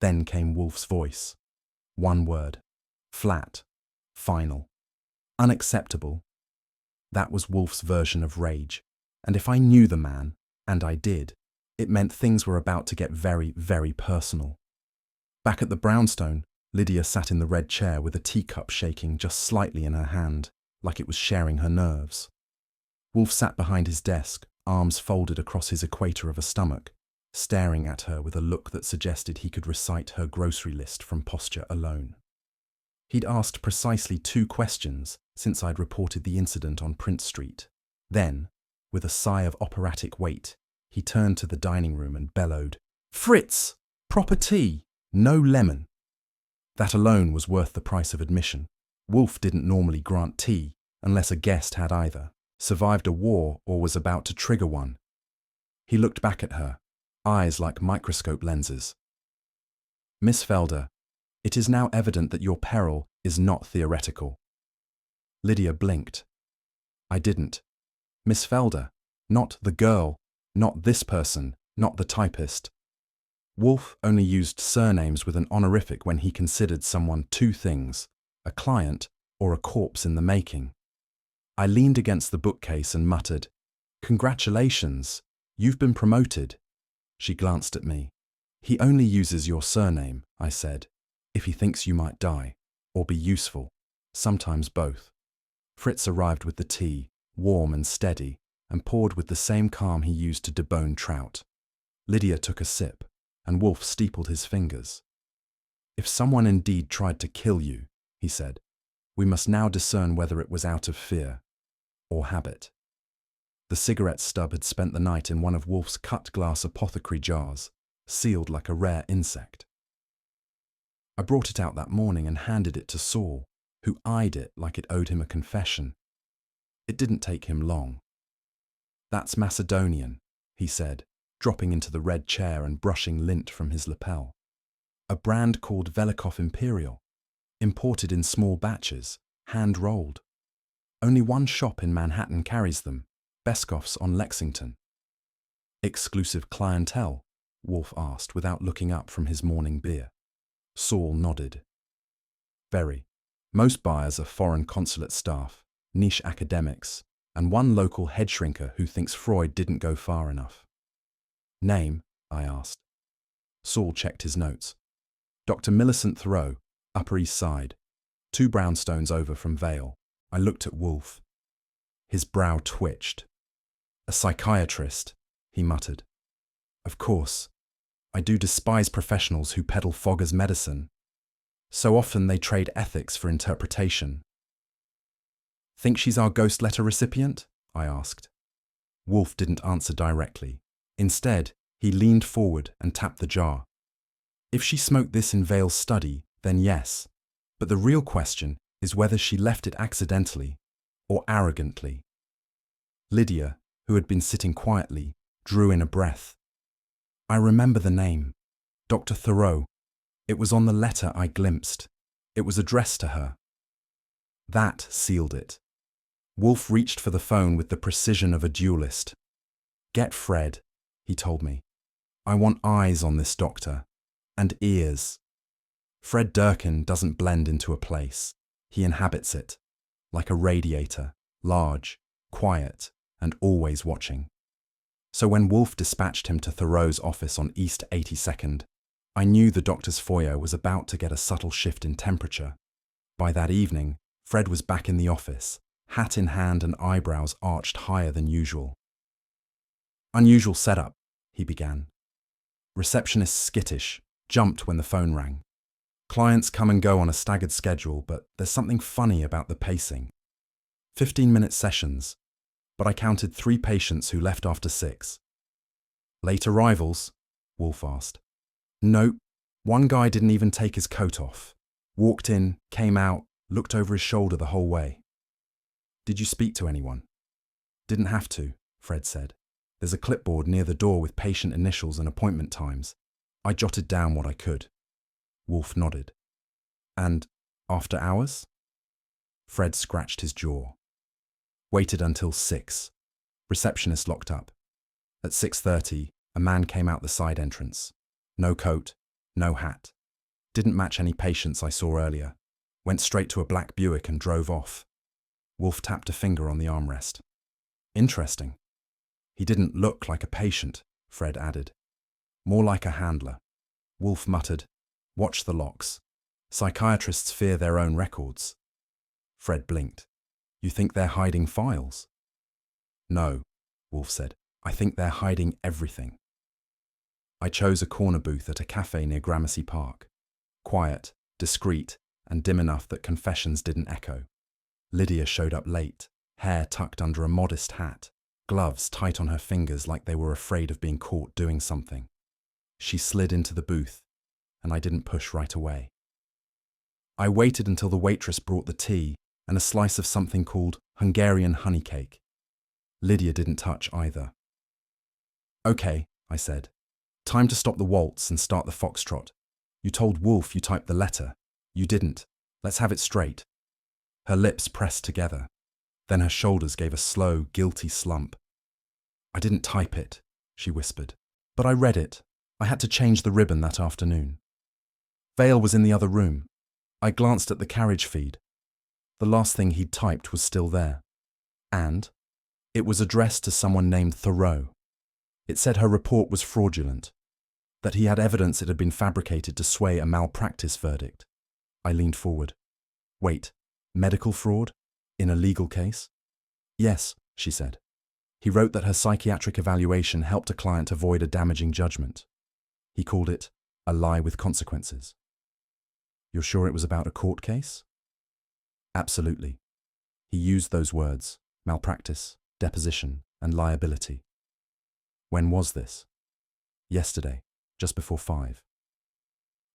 Speaker 1: Then came Wolfe's voice. One word. Flat. Final. Unacceptable. That was Wolfe's version of rage. And if I knew the man, and I did, it meant things were about to get very, very personal. Back at the brownstone, Lydia sat in the red chair with a teacup shaking just slightly in her hand, like it was sharing her nerves. Wolfe sat behind his desk, arms folded across his equator of a stomach, staring at her with a look that suggested he could recite her grocery list from posture alone. He'd asked precisely 2 questions since I'd reported the incident on Prince Street. Then, with a sigh of operatic weight, he turned to the dining room and bellowed, "Fritz! Proper tea! No lemon!" That alone was worth the price of admission. Wolfe didn't normally grant tea unless a guest had either survived a war or was about to trigger one. He looked back at her, eyes like microscope lenses. "Miss Felder, it is now evident that your peril is not theoretical." Lydia blinked. I didn't. "Miss Felder, not the girl, not this person, not the typist." Wolfe only used surnames with an honorific when he considered someone 2 things, a client or a corpse in the making. I leaned against the bookcase and muttered, "Congratulations, you've been promoted." She glanced at me. He only uses your surname, I said, if he thinks you might die, or be useful, sometimes both. Fritz arrived with the tea, warm and steady, and poured with the same calm he used to debone trout. Lydia took a sip, and Wolfe steepled his fingers. If someone indeed tried to kill you, he said, we must now discern whether it was out of fear or habit. The cigarette stub had spent the night in one of Wolfe's cut-glass apothecary jars, sealed like a rare insect. I brought it out that morning and handed it to Saul, who eyed it like it owed him a confession. It didn't take him long. That's Macedonian, he said, dropping into the red chair and brushing lint from his lapel. A brand called Velikov Imperial, imported in small batches, hand-rolled. Only one shop in Manhattan carries them, Beskov's on Lexington. Exclusive clientele? Wolfe asked without looking up from his morning beer. Saul nodded. Very. Most buyers are foreign consulate staff, niche academics, and one local head shrinker who thinks Freud didn't go far enough. Name? I asked. Saul checked his notes. Dr. Millicent Thoreau, Upper East Side, 2 brownstones over from Vale. I looked at Wolfe. His brow twitched. A psychiatrist, he muttered. Of course. I do despise professionals who peddle fog as medicine. So often they trade ethics for interpretation. Think she's our ghost letter recipient? I asked. Wolfe didn't answer directly. Instead, he leaned forward and tapped the jar. If she smoked this in Vale's study, then yes. But the real question is whether she left it accidentally or arrogantly. Lydia, who had been sitting quietly, drew in a breath. I remember the name. Dr. Thoreau. It was on the letter I glimpsed. It was addressed to her. That sealed it. Wolfe reached for the phone with the precision of a duelist. Get Fred, he told me. I want eyes on this doctor. And ears. Fred Durkin doesn't blend into a place. He inhabits it. Like a radiator, large, quiet, and always watching. So when Wolfe dispatched him to Thoreau's office on East 82nd, I knew the doctor's foyer was about to get a subtle shift in temperature. By that evening, Fred was back in the office, hat in hand and eyebrows arched higher than usual. Unusual setup, he began. Receptionist skittish, jumped when the phone rang. Clients come and go on a staggered schedule, but there's something funny about the pacing. 15-minute sessions, but I counted 3 patients who left after 6. Late arrivals? Wolfe asked. Nope, one guy didn't even take his coat off. Walked in, came out, looked over his shoulder the whole way. Did you speak to anyone? Didn't have to, Fred said. There's a clipboard near the door with patient initials and appointment times. I jotted down what I could. Wolfe nodded. And after hours? Fred scratched his jaw. Waited until 6. Receptionist locked up. At 6:30, a man came out the side entrance. No coat, no hat. Didn't match any patients I saw earlier. Went straight to a black Buick and drove off. Wolfe tapped a finger on the armrest. Interesting. He didn't look like a patient, Fred added. More like a handler. Wolfe muttered, watch the locks. Psychiatrists fear their own records. Fred blinked. You think they're hiding files? No, Wolfe said. I think they're hiding everything. I chose a corner booth at a cafe near Gramercy Park. Quiet, discreet, and dim enough that confessions didn't echo. Lydia showed up late, hair tucked under a modest hat, gloves tight on her fingers like they were afraid of being caught doing something. She slid into the booth, and I didn't push right away. I waited until the waitress brought the tea and a slice of something called Hungarian honey cake. Lydia didn't touch either. Okay, I said. Time to stop the waltz and start the foxtrot. You told Wolfe you typed the letter. You didn't. Let's have it straight. Her lips pressed together. Then her shoulders gave a slow, guilty slump. I didn't type it, she whispered. But I read it. I had to change the ribbon that afternoon. Vale was in the other room. I glanced at the carriage feed. The last thing he'd typed was still there. And it was addressed to someone named Thoreau. It said her report was fraudulent. that he had evidence it had been fabricated to sway a malpractice verdict. I leaned forward. Wait, medical fraud? In a legal case? Yes, she said. He wrote that her psychiatric evaluation helped a client avoid a damaging judgment. He called it a lie with consequences. You're sure it was about a court case? Absolutely. He used those words, malpractice, deposition, and liability. When was this? Yesterday, just before 5.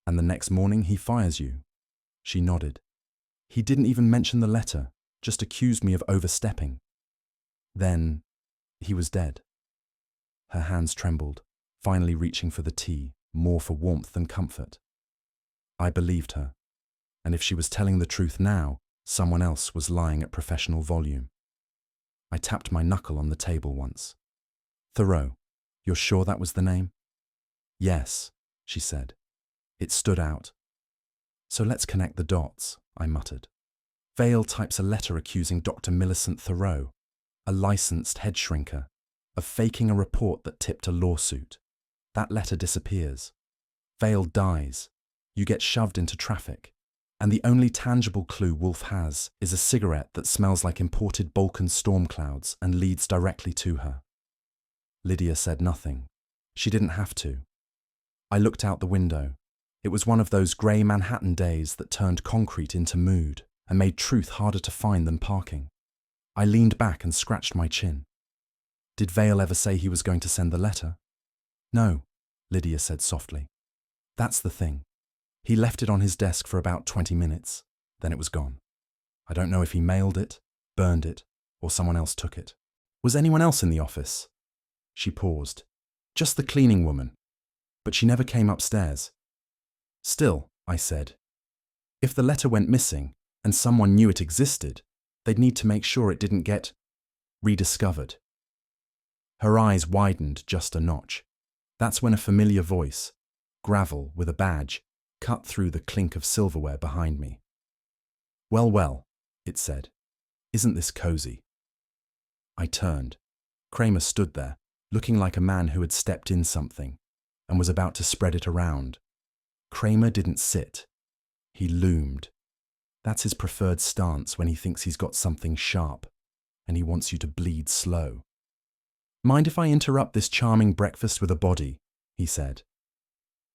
Speaker 1: And the next morning he fires you? She nodded. He didn't even mention the letter, just accused me of overstepping. Then, he was dead. Her hands trembled, finally reaching for the tea, more for warmth than comfort. I believed her, and if she was telling the truth now, someone else was lying at professional volume. I tapped my knuckle on the table once. Thoreau, you're sure that was the name? Yes, she said. It stood out. So let's connect the dots, I muttered. Vale types a letter accusing Dr. Millicent Thoreau, a licensed head shrinker, of faking a report that tipped a lawsuit. That letter disappears. Vale dies. You get shoved into traffic. And the only tangible clue Wolfe has is a cigarette that smells like imported Balkan storm clouds and leads directly to her. Lydia said nothing. She didn't have to. I looked out the window. It was one of those grey Manhattan days that turned concrete into mood and made truth harder to find than parking. I leaned back and scratched my chin. Did Vale ever say he was going to send the letter? No, Lydia said softly. That's the thing. He left it on his desk for about 20 minutes, then it was gone. I don't know if he mailed it, burned it, or someone else took it. Was anyone else in the office? She paused. Just the cleaning woman. But she never came upstairs. Still, I said, if the letter went missing and someone knew it existed, they'd need to make sure it didn't get rediscovered. Her eyes widened just a notch. That's when a familiar voice, gravel with a badge, cut through the clink of silverware behind me. Well, well, it said. Isn't this cozy? I turned. Kramer stood there, looking like a man who had stepped in something and was about to spread it around. Kramer didn't sit. He loomed. That's his preferred stance when he thinks he's got something sharp, and he wants you to bleed slow. Mind if I interrupt this charming breakfast with a body? He said.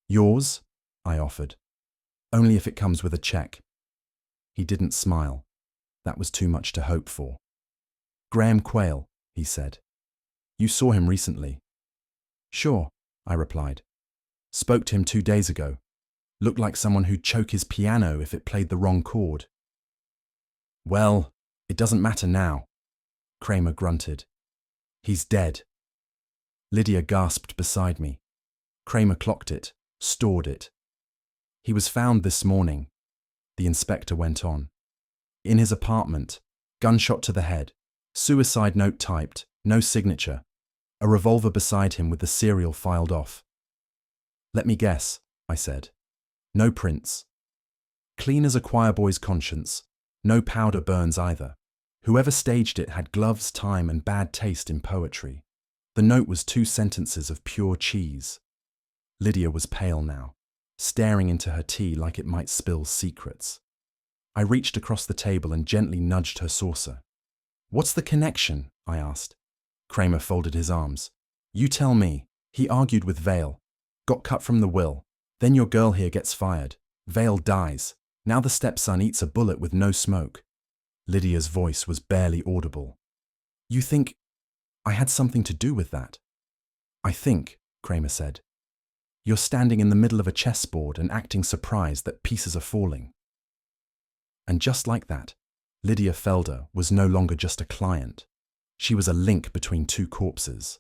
Speaker 1: Yours? I offered. Only if it comes with a check. He didn't smile. That was too much to hope for. Graham Quayle, he said. You saw him recently. Sure, I replied. Spoke to him 2 days ago. Looked like someone who'd choke his piano if it played the wrong chord. Well, it doesn't matter now, Kramer grunted. He's dead. Lydia gasped beside me. Kramer clocked it, stored it. He was found this morning, the inspector went on. In his apartment, gunshot to the head, suicide note typed, no signature, a revolver beside him with the serial filed off. Let me guess, I said. No prints. Clean as a choir boy's conscience, no powder burns either. Whoever staged it had gloves, time, and bad taste in poetry. The note was 2 sentences of pure cheese. Lydia was pale now, staring into her tea like it might spill secrets. I reached across the table and gently nudged her saucer. What's the connection? I asked. Kramer folded his arms. You tell me. He argued with Vale. Got cut from the will. Then your girl here gets fired. Vale dies. Now the stepson eats a bullet with no smoke. Lydia's voice was barely audible. You think I had something to do with that? I think, Kramer said. You're standing in the middle of a chessboard and acting surprised that pieces are falling. And just like that, Lydia Felder was no longer just a client. She was a link between 2 corpses.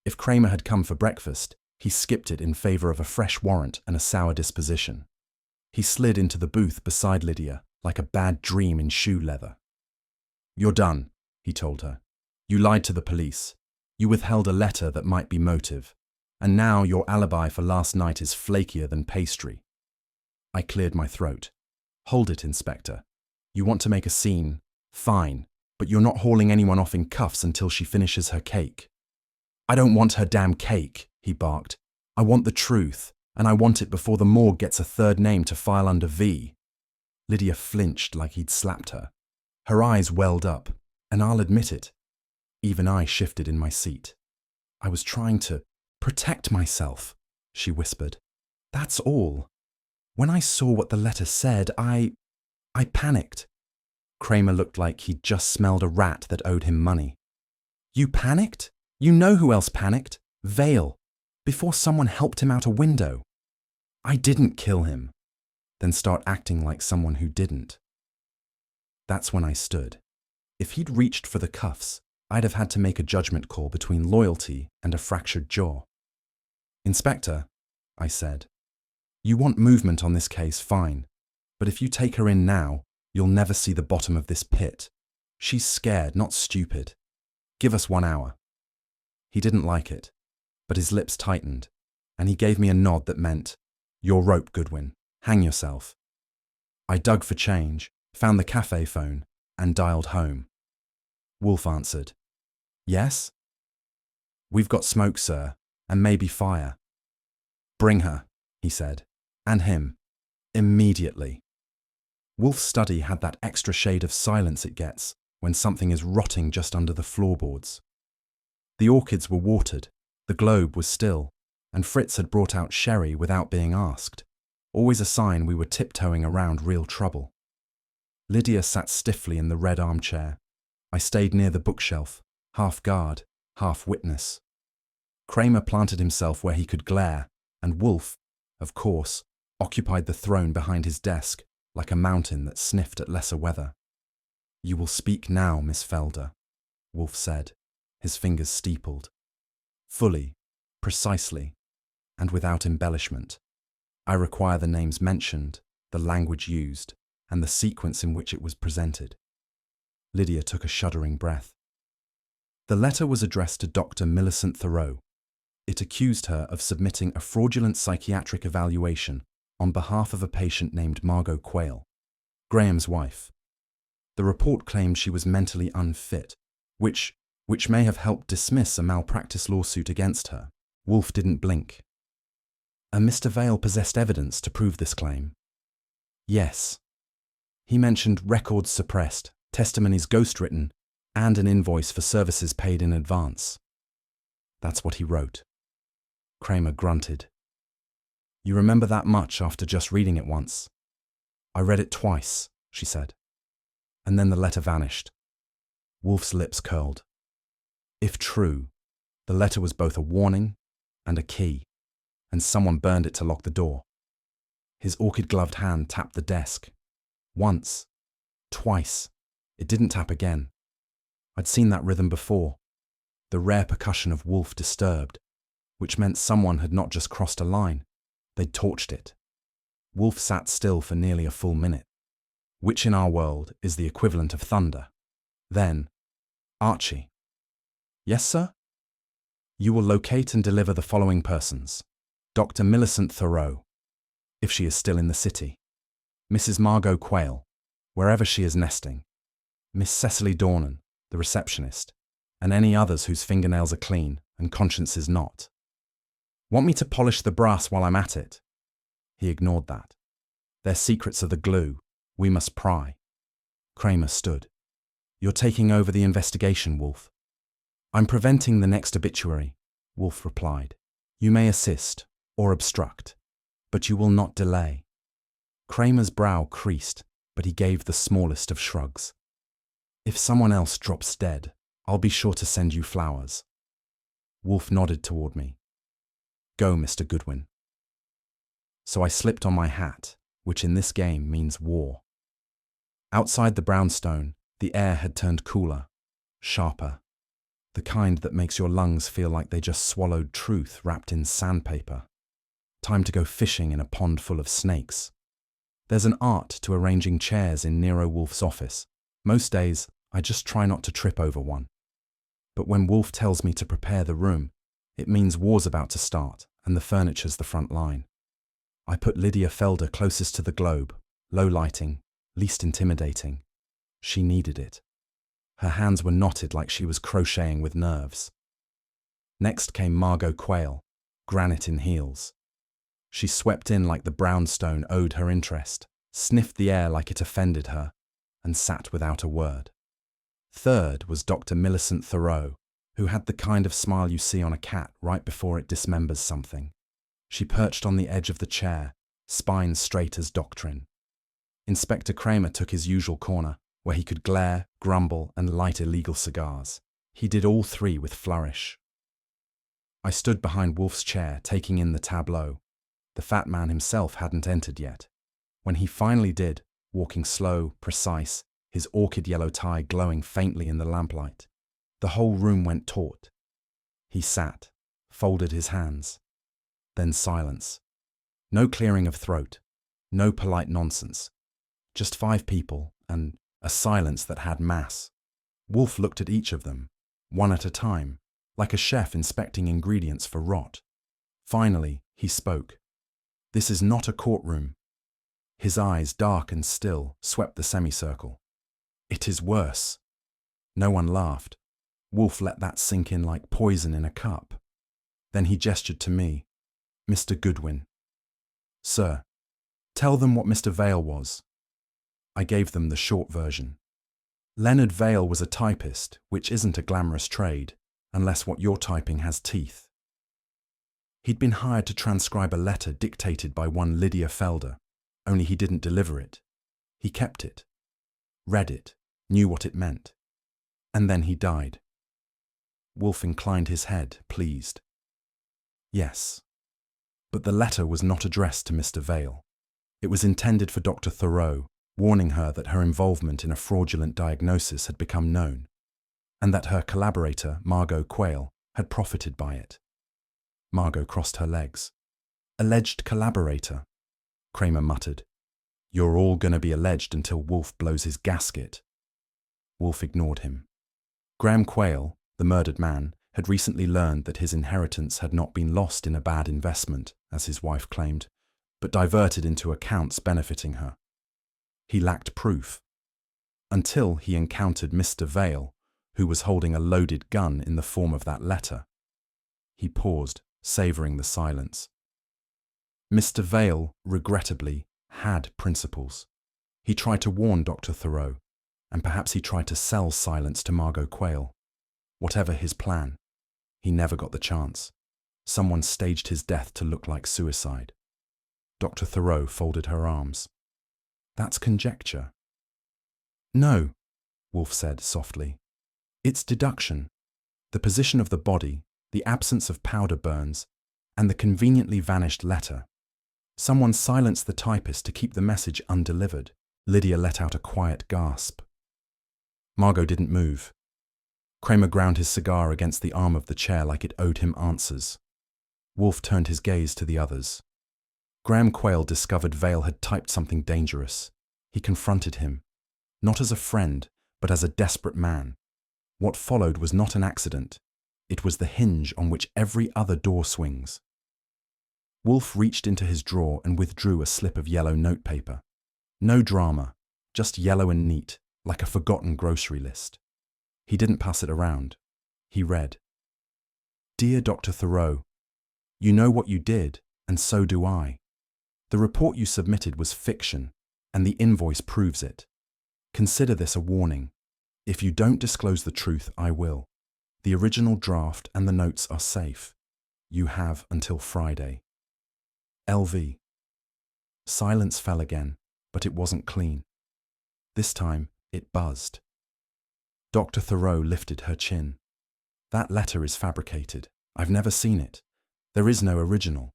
Speaker 1: If Kramer had come for breakfast, he skipped it in favor of a fresh warrant and a sour disposition. He slid into the booth beside Lydia like a bad dream in shoe leather. You're done, he told her. You lied to the police. You withheld a letter that might be motive. And now your alibi for last night is flakier than pastry. I cleared my throat. Hold it, Inspector. You want to make a scene? Fine. But you're not hauling anyone off in cuffs until she finishes her cake. I don't want her damn cake, he barked. I want the truth. And I want it before the morgue gets a third name to file under V. Lydia flinched like he'd slapped her. Her eyes welled up, and I'll admit it. Even I shifted in my seat. I was trying to protect myself, she whispered. That's all. When I saw what the letter said, I panicked. Kramer looked like he'd just smelled a rat that owed him money. You panicked? You know who else panicked? Vale. Before someone helped him out a window. I didn't kill him. Then start acting like someone who didn't. That's when I stood. If he'd reached for the cuffs, I'd have had to make a judgment call between loyalty and a fractured jaw. Inspector, I said, you want movement on this case, fine. But if you take her in now, you'll never see the bottom of this pit. She's scared, not stupid. Give us 1 hour. He didn't like it, but his lips tightened, and he gave me a nod that meant, your rope, Goodwin. Hang yourself. I dug for change, found the cafe phone, and dialed home. Wolfe answered. Yes? We've got smoke, sir, and maybe fire. Bring her, he said, and him. Immediately. Wolfe's study had that extra shade of silence it gets when something is rotting just under the floorboards. The orchids were watered, the globe was still, and Fritz had brought out sherry without being asked, always a sign we were tiptoeing around real trouble. Lydia sat stiffly in the red armchair. I stayed near the bookshelf, half guard, half witness. Kramer planted himself where he could glare, and Wolfe, of course, occupied the throne behind his desk, like a mountain that sniffed at lesser weather. You will speak now, Miss Felder, Wolfe said, his fingers steepled. Fully, precisely, and without embellishment. I require the names mentioned, the language used, and the sequence in which it was presented. Lydia took a shuddering breath. The letter was addressed to Dr. Millicent Thoreau. It accused her of submitting a fraudulent psychiatric evaluation on behalf of a patient named Margot Quayle, Graham's wife. The report claimed she was mentally unfit, which may have helped dismiss a malpractice lawsuit against her. Wolfe didn't blink. And Mr. Vale possessed evidence to prove this claim. Yes. He mentioned records suppressed, testimonies ghostwritten, and an invoice for services paid in advance. That's what he wrote. Kramer grunted. You remember that much after just reading it once? I read it twice, she said. And then the letter vanished. Wolfe's lips curled. If true, the letter was both a warning and a key, and someone burned it to lock the door. His orchid-gloved hand tapped the desk. Once. Twice. It didn't tap again. I'd seen that rhythm before. The rare percussion of Wolfe disturbed, which meant someone had not just crossed a line, they'd torched it. Wolfe sat still for nearly a full minute, which in our world is the equivalent of thunder. Then, Archie. Yes, sir? You will locate and deliver the following persons. Dr. Millicent Thoreau, if she is still in the city. Mrs. Margot Quayle, wherever she is nesting. Miss Cecily Dornan, the receptionist, and any others whose fingernails are clean and consciences not. Want me to polish the brass while I'm at it? He ignored that. Their secrets are the glue. We must pry. Kramer stood. You're taking over the investigation, Wolfe. I'm preventing the next obituary, Wolfe replied. You may assist or obstruct, but you will not delay. Kramer's brow creased, but he gave the smallest of shrugs. If someone else drops dead, I'll be sure to send you flowers. Wolfe nodded toward me. Go, Mr. Goodwin. So I slipped on my hat, which in this game means war. Outside the brownstone, the air had turned cooler, sharper, the kind that makes your lungs feel like they just swallowed truth wrapped in sandpaper. Time to go fishing in a pond full of snakes. There's an art to arranging chairs in Nero Wolfe's office. Most days, I just try not to trip over one. But when Wolfe tells me to prepare the room, it means war's about to start, and the furniture's the front line. I put Lydia Felder closest to the globe, low lighting, least intimidating. She needed it. Her hands were knotted like she was crocheting with nerves. Next came Margot Quayle, granite in heels. She swept in like the brownstone owed her interest, sniffed the air like it offended her, and sat without a word. Third was Dr. Millicent Thoreau, who had the kind of smile you see on a cat right before it dismembers something. She perched on the edge of the chair, spine straight as doctrine. Inspector Kramer took his usual corner, where he could glare, grumble, and light illegal cigars. He did all three with flourish. I stood behind Wolfe's chair, taking in the tableau. The fat man himself hadn't entered yet. When he finally did, walking slow, precise, his orchid yellow tie glowing faintly in the lamplight, the whole room went taut. He sat, folded his hands. Then silence. No clearing of throat, no polite nonsense. Just 5 people, and a silence that had mass. Wolfe looked at each of them, one at a time, like a chef inspecting ingredients for rot. Finally, he spoke. "This is not a courtroom." His eyes, dark and still, swept the semicircle. "It is worse." No one laughed. Wolfe let that sink in like poison in a cup. Then he gestured to me. "Mr. Goodwin." "Sir." "Tell them what Mr. Vale was." I gave them the short version. Leonard Vale was a typist, which isn't a glamorous trade, unless what you're typing has teeth. He'd been hired to transcribe a letter dictated by one Lydia Felder, only he didn't deliver it. He kept it, read it, knew what it meant. And then he died. Wolfe inclined his head, pleased. "Yes. But the letter was not addressed to Mr. Vale. It was intended for Dr. Thoreau, warning her that her involvement in a fraudulent diagnosis had become known, and that her collaborator, Margot Quayle, had profited by it." Margot crossed her legs. "Alleged collaborator," Kramer muttered. "You're all going to be alleged until Wolfe blows his gasket." Wolfe ignored him. Graham Quayle, the murdered man, had recently learned that his inheritance had not been lost in a bad investment, as his wife claimed, but diverted into accounts benefiting her. He lacked proof, until he encountered Mr. Vale, who was holding a loaded gun in the form of that letter. He paused, savouring the silence. Mr. Vale, regrettably, had principles. He tried to warn Dr. Thoreau, and perhaps he tried to sell silence to Margot Quayle. Whatever his plan, he never got the chance. Someone staged his death to look like suicide. Dr. Thoreau folded her arms. "That's conjecture." "No," Wolfe said softly. "It's deduction. The position of the body, the absence of powder burns, and the conveniently vanished letter. Someone silenced the typist to keep the message undelivered." Lydia let out a quiet gasp. Margot didn't move. Kramer ground his cigar against the arm of the chair like it owed him answers. Wolfe turned his gaze to the others. Graham Quayle discovered Vale had typed something dangerous. He confronted him, not as a friend, but as a desperate man. What followed was not an accident. It was the hinge on which every other door swings. Wolfe reached into his drawer and withdrew a slip of yellow notepaper. No drama, just yellow and neat, like a forgotten grocery list. He didn't pass it around. He read, "Dear Dr. Thoreau, you know what you did, and so do I. The report you submitted was fiction, and the invoice proves it. Consider this a warning. If you don't disclose the truth, I will. The original draft and the notes are safe. You have until Friday. LV." Silence fell again, but it wasn't clean. This time, it buzzed. Dr. Thoreau lifted her chin. "That letter is fabricated. I've never seen it. There is no original."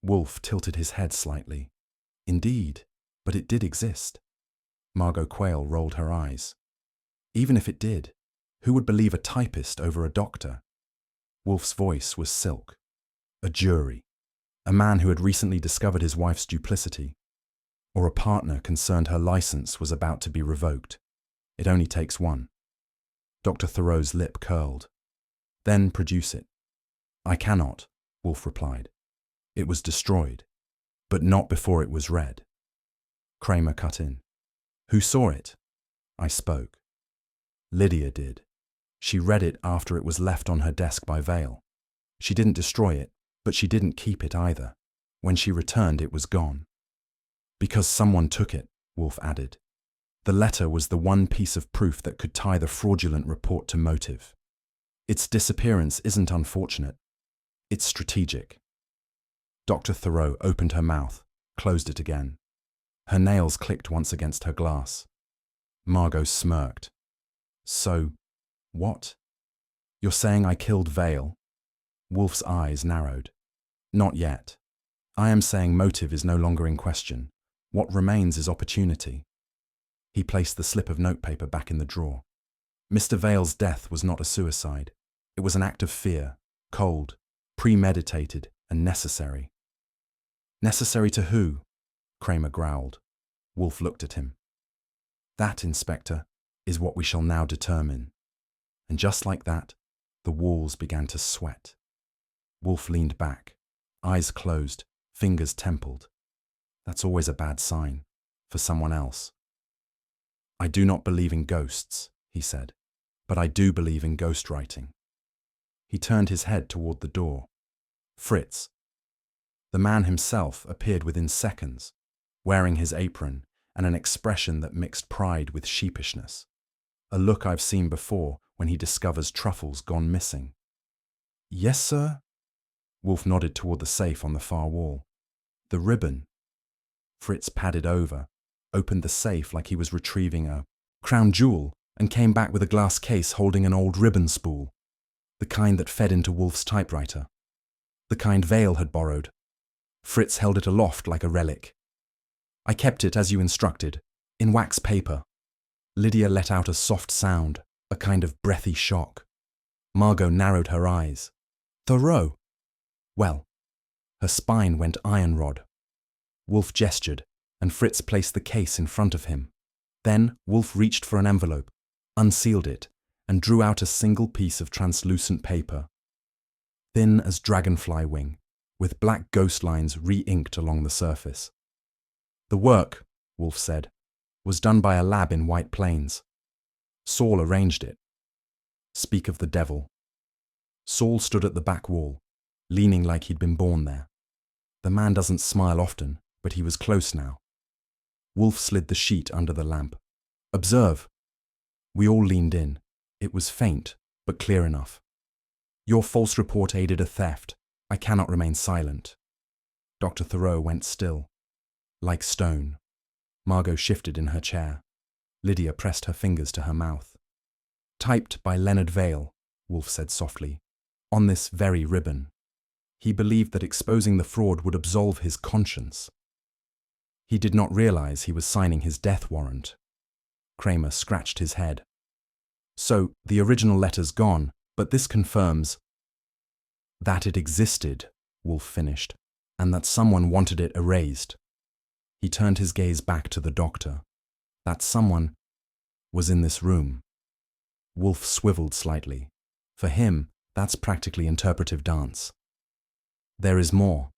Speaker 1: Wolfe tilted his head slightly. "Indeed, but it did exist." Margot Quayle rolled her eyes. "Even if it did, who would believe a typist over a doctor?" Wolfe's voice was silk. "A jury. A man who had recently discovered his wife's duplicity. Or a partner concerned her license was about to be revoked. It only takes one." Dr. Thoreau's lip curled. "Then produce it." "I cannot," Wolfe replied. "It was destroyed, but not before it was read." Kramer cut in. "Who saw it?" I spoke. "Lydia did. She read it after it was left on her desk by Vale. She didn't destroy it, but she didn't keep it either. When she returned, it was gone. Because someone took it, Wolfe added. The letter was the one piece of proof that could tie the fraudulent report to motive. Its disappearance isn't unfortunate. It's strategic. Dr. Thoreau opened her mouth, closed it again. Her nails clicked once against her glass. Margot smirked. So, what? You're saying I killed Vale? Wolfe's eyes narrowed. Not yet. I am saying motive is no longer in question. What remains is opportunity. He placed the slip of notepaper back in the drawer. Mr. Vale's death was not a suicide. It was an act of fear, cold, premeditated, and necessary. Necessary to who? Kramer growled. Wolfe looked at him. That, Inspector, is what we shall now determine. And just like that, the walls began to sweat. Wolfe leaned back, eyes closed, fingers templed. That's always a bad sign, for someone else. I do not believe in ghosts, he said, but I do believe in ghostwriting. He turned his head toward the door. Fritz. The man himself appeared within seconds, wearing his apron and an expression that mixed pride with sheepishness, a look I've seen before when he discovers truffles gone missing. Yes, sir? Wolfe nodded toward the safe on the far wall. The ribbon. Fritz padded over, opened the safe like he was retrieving a crown jewel, and came back with a glass case holding an old ribbon spool, the kind that fed into Wolfe's typewriter, the kind Vale had borrowed. Fritz held it aloft like a relic. I kept it as you instructed, in wax paper. Lydia let out a soft sound, a kind of breathy shock. Margot narrowed her eyes. Thoreau? Well, her spine went iron rod. Wolfe gestured, and Fritz placed the case in front of him. Then Wolfe reached for an envelope, unsealed it, and drew out a single piece of translucent paper, thin as dragonfly wing, with black ghost lines re-inked along the surface. The work, Wolfe said, was done by a lab in White Plains. Saul arranged it. Speak of the devil. Saul stood at the back wall, leaning like he'd been born there. The man doesn't smile often, but he was close now. Wolfe slid the sheet under the lamp. Observe. We all leaned in. It was faint, but clear enough. Your false report aided a theft. I cannot remain silent. Dr. Thoreau went still, like stone. Margot shifted in her chair. Lydia pressed her fingers to her mouth. Typed by Leonard Vale, Wolfe said softly, on this very ribbon. He believed that exposing the fraud would absolve his conscience. He did not realize he was signing his death warrant. Kramer scratched his head. So, the original letter's gone, but this confirms that it existed, Wolfe finished, and that someone wanted it erased. He turned his gaze back to the doctor. That someone was in this room. Wolfe swiveled slightly. For him, that's practically interpretive dance. There is more.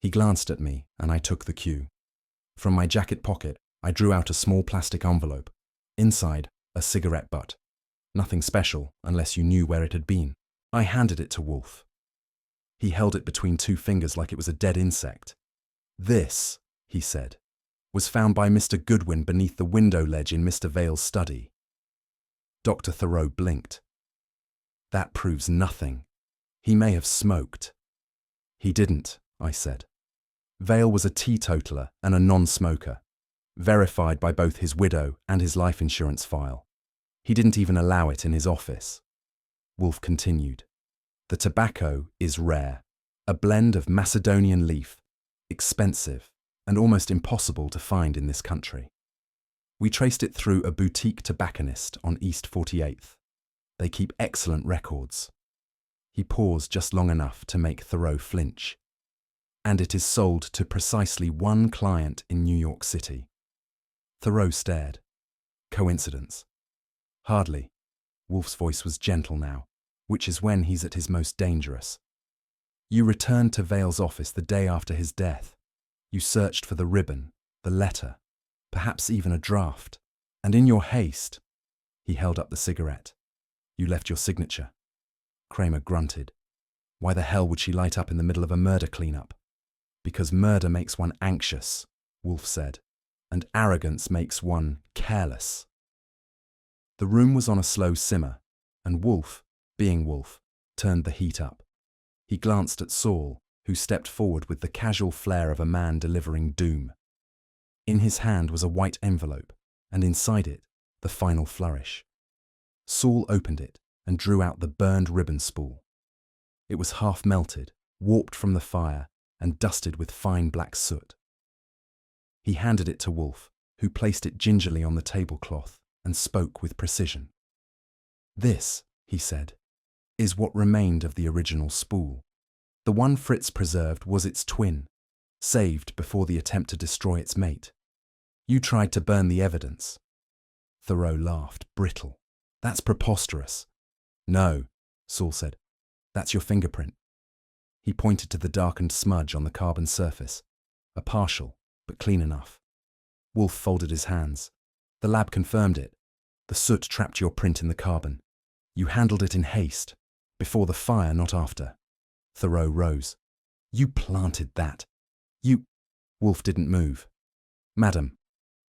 Speaker 1: He glanced at me, and I took the cue. From my jacket pocket, I drew out a small plastic envelope. Inside, a cigarette butt. Nothing special, unless you knew where it had been. I handed it to Wolfe. He held it between two fingers like it was a dead insect. This, he said, was found by Mr. Goodwin beneath the window ledge in Mr. Vale's study. Dr. Thoreau blinked. That proves nothing. He may have smoked. He didn't, I said. Vale was a teetotaler and a non-smoker, verified by both his widow and his life insurance file. He didn't even allow it in his office. Wolfe continued. The tobacco is rare, a blend of Macedonian leaf, expensive, and almost impossible to find in this country. We traced it through a boutique tobacconist on East 48th. They keep excellent records. He paused just long enough to make Thoreau flinch. And it is sold to precisely one client in New York City. Thoreau stared. Coincidence? Hardly. Wolfe's voice was gentle now, which is when he's at his most dangerous. You returned to Vale's office the day after his death. You searched for the ribbon, the letter, perhaps even a draft. And in your haste, he held up the cigarette. You left your signature. Kramer grunted. Why the hell would she light up in the middle of a murder cleanup? Because murder makes one anxious, Wolfe said, and arrogance makes one careless. The room was on a slow simmer, and Wolfe, being Wolfe, turned the heat up. He glanced at Saul, who stepped forward with the casual flair of a man delivering doom. In his hand was a white envelope, and inside it, the final flourish. Saul opened it and drew out the burned ribbon spool. It was half melted, warped from the fire, and dusted with fine black soot. He handed it to Wolfe, who placed it gingerly on the tablecloth and spoke with precision. "This," he said, "is what remained of the original spool. The one Fritz preserved was its twin, saved before the attempt to destroy its mate. You tried to burn the evidence." Thoreau laughed, brittle. "That's preposterous." "No," Saul said. "That's your fingerprint." He pointed to the darkened smudge on the carbon surface, a partial, but clean enough. Wolfe folded his hands. "The lab confirmed it. The soot trapped your print in the carbon. You handled it in haste, before the fire, not after." Thoreau rose. "You planted that. You—" Wolfe didn't move. "Madam,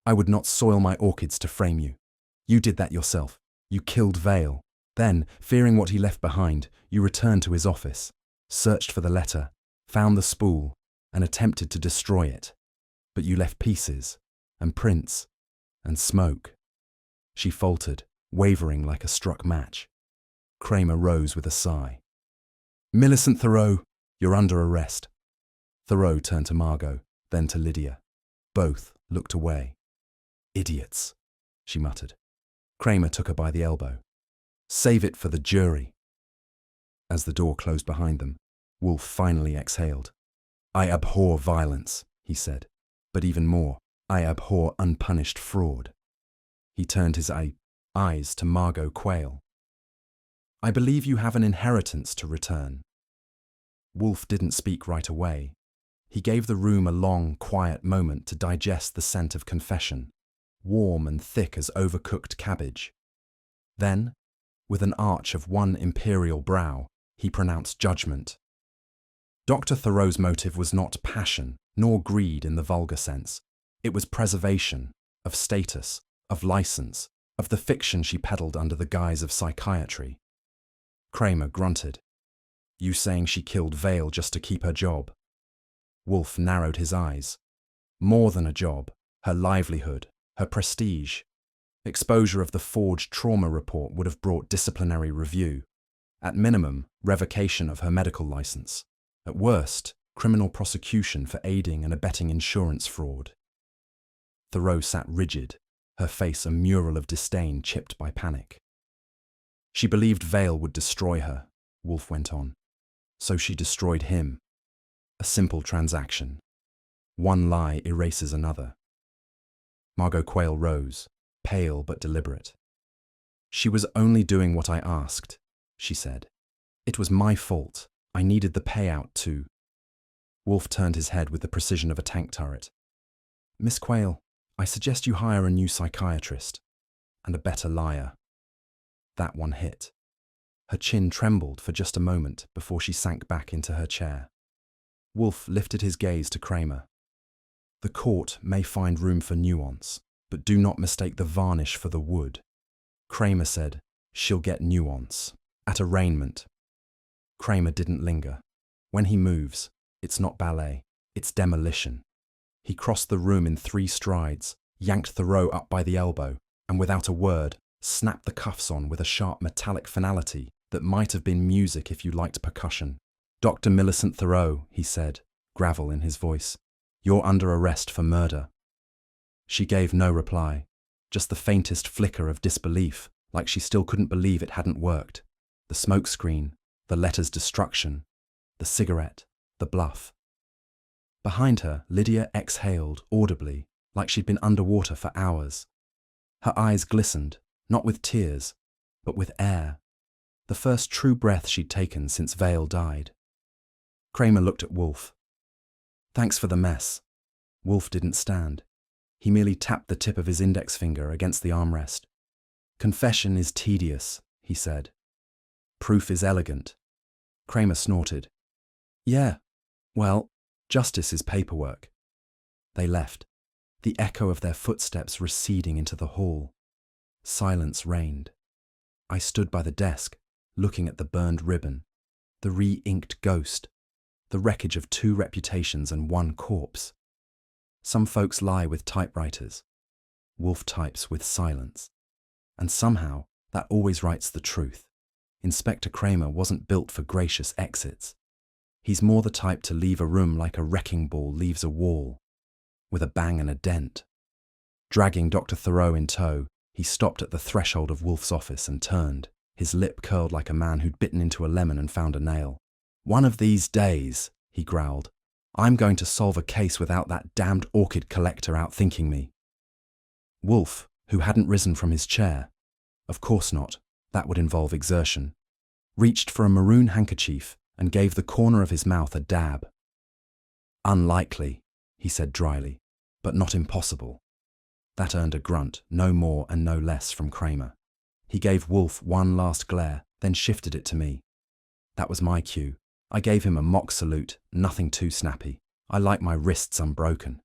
Speaker 1: I would not soil my orchids to frame you. You did that yourself. You killed Vale. Then, fearing what he left behind, you returned to his office, searched for the letter, found the spool, and attempted to destroy it. But you left pieces, and prints, and smoke." She faltered, wavering like a struck match. Kramer rose with a sigh. "Millicent Thoreau, you're under arrest." Thoreau turned to Margot, then to Lydia. Both looked away. "Idiots," she muttered. Kramer took her by the elbow. "Save it for the jury." As the door closed behind them, Wolfe finally exhaled. "I abhor violence," he said, "but even more, I abhor unpunished fraud." He turned his eyes to Margot Quayle. "I believe you have an inheritance to return." Wolfe didn't speak right away. He gave the room a long, quiet moment to digest the scent of confession, warm and thick as overcooked cabbage. Then, with an arch of one imperial brow, he pronounced judgment. Dr. Thoreau's motive was not passion, nor greed in the vulgar sense. It was preservation, of status, of license, of the fiction she peddled under the guise of psychiatry. Kramer grunted. "You saying she killed Vale just to keep her job?" Wolfe narrowed his eyes. "More than a job, her livelihood, her prestige. Exposure of the forged trauma report would have brought disciplinary review. At minimum, revocation of her medical license. At worst, criminal prosecution for aiding and abetting insurance fraud." Thoreau sat rigid, her face a mural of disdain chipped by panic. "She believed Vale would destroy her," Wolfe went on. "So she destroyed him. A simple transaction. One lie erases another." Margot Quayle rose, pale but deliberate. "She was only doing what I asked," she said. "It was my fault. I needed the payout too." Wolfe turned his head with the precision of a tank turret. "Miss Quayle, I suggest you hire a new psychiatrist. And a better liar." That one hit. Her chin trembled for just a moment before she sank back into her chair. Wolfe lifted his gaze to Kramer. "The court may find room for nuance, but do not mistake the varnish for the wood." Kramer said, "She'll get nuance. At arraignment." Kramer didn't linger. When he moves, it's not ballet, it's demolition. He crossed the room in 3 strides, yanked Thoreau up by the elbow, and without a word, snapped the cuffs on with a sharp metallic finality that might have been music if you liked percussion. "Dr. Millicent Thoreau," he said, gravel in his voice, "you're under arrest for murder." She gave no reply, just the faintest flicker of disbelief, like she still couldn't believe it hadn't worked. The smokescreen, the letter's destruction, the cigarette, the bluff. Behind her, Lydia exhaled audibly, like she'd been underwater for hours. Her eyes glistened, not with tears, but with air. The first true breath she'd taken since Vale died. Kramer looked at Wolfe. "Thanks for the mess." Wolfe didn't stand. He merely tapped the tip of his index finger against the armrest. "Confession is tedious," he said. "Proof is elegant." Kramer snorted. "Yeah, well, Justice is paperwork. They left, the echo of their footsteps receding into the hall. Silence reigned. I stood by the desk, looking at the burned ribbon, the re-inked ghost, the wreckage of 2 reputations and 1 corpse. Some folks lie with typewriters. Wolfe types with silence. And somehow, that always writes the truth. Inspector Kramer wasn't built for gracious exits. He's more the type to leave a room like a wrecking ball leaves a wall, with a bang and a dent. Dragging Dr. Thoreau in tow, he stopped at the threshold of Wolfe's office and turned, his lip curled like a man who'd bitten into a lemon and found a nail. "One of these days," he growled, "I'm going to solve a case without that damned orchid collector outthinking me." Wolfe, who hadn't risen from his chair, of course not, that would involve exertion, reached for a maroon handkerchief and gave the corner of his mouth a dab. "Unlikely," he said dryly, "but not impossible." That earned a grunt, no more and no less, from Kramer. He gave Wolfe one last glare, then shifted it to me. That was my cue. I gave him a mock salute, nothing too snappy. I like my wrists unbroken.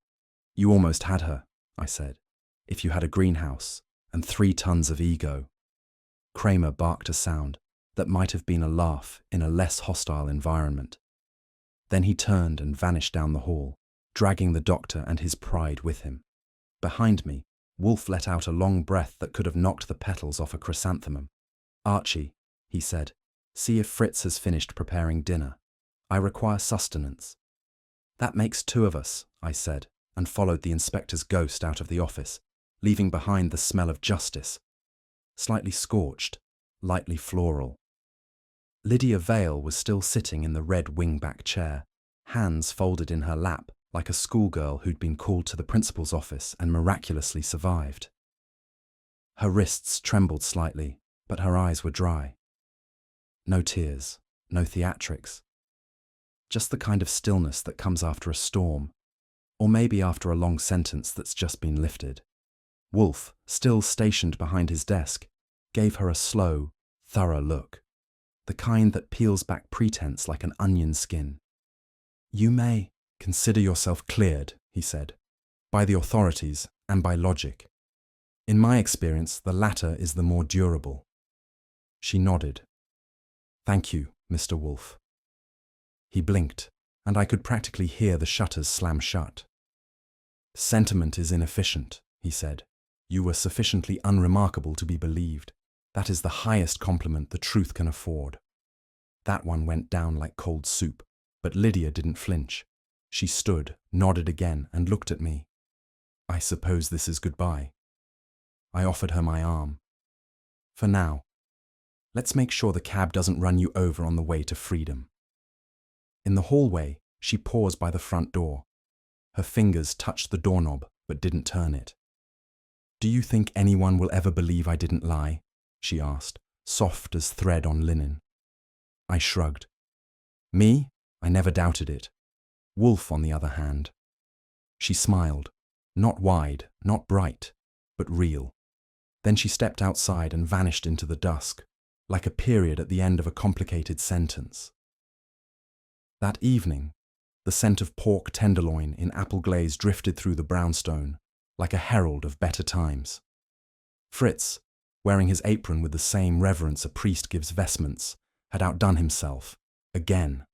Speaker 1: "You almost had her," I said, "if you had a greenhouse and 3 tons of ego." Kramer barked a sound that might have been a laugh in a less hostile environment. Then he turned and vanished down the hall, dragging the doctor and his pride with him. Behind me, Wolfe let out a long breath that could have knocked the petals off a chrysanthemum. "Archie," he said, "see if Fritz has finished preparing dinner. I require sustenance." "That makes 2 of us," I said, and followed the inspector's ghost out of the office, leaving behind the smell of justice. Slightly scorched, lightly floral. Lydia Vale was still sitting in the red wing-back chair, hands folded in her lap, like a schoolgirl who'd been called to the principal's office and miraculously survived. Her wrists trembled slightly, but her eyes were dry. No tears, no theatrics. Just the kind of stillness that comes after a storm, or maybe after a long sentence that's just been lifted. Wolfe, still stationed behind his desk, gave her a slow, thorough look, the kind that peels back pretense like an onion skin. "You may consider yourself cleared," he said, "by the authorities and by logic. In my experience, the latter is the more durable." She nodded. "Thank you, Mr. Wolfe." He blinked, and I could practically hear the shutters slam shut. "Sentiment is inefficient," he said. "You were sufficiently unremarkable to be believed. That is the highest compliment the truth can afford." That one went down like cold soup, but Lydia didn't flinch. She stood, nodded again, and looked at me. "I suppose this is goodbye." I offered her my arm. "For now. Let's make sure the cab doesn't run you over on the way to freedom." In the hallway, she paused by the front door. Her fingers touched the doorknob, but didn't turn it. "Do you think anyone will ever believe I didn't lie?" she asked, soft as thread on linen. I shrugged. "Me? I never doubted it. Wolfe, on the other hand." She smiled, not wide, not bright, but real. Then she stepped outside and vanished into the dusk, like a period at the end of a complicated sentence. That evening, the scent of pork tenderloin in apple glaze drifted through the brownstone, like a herald of better times. Fritz, wearing his apron with the same reverence a priest gives vestments, had outdone himself, again.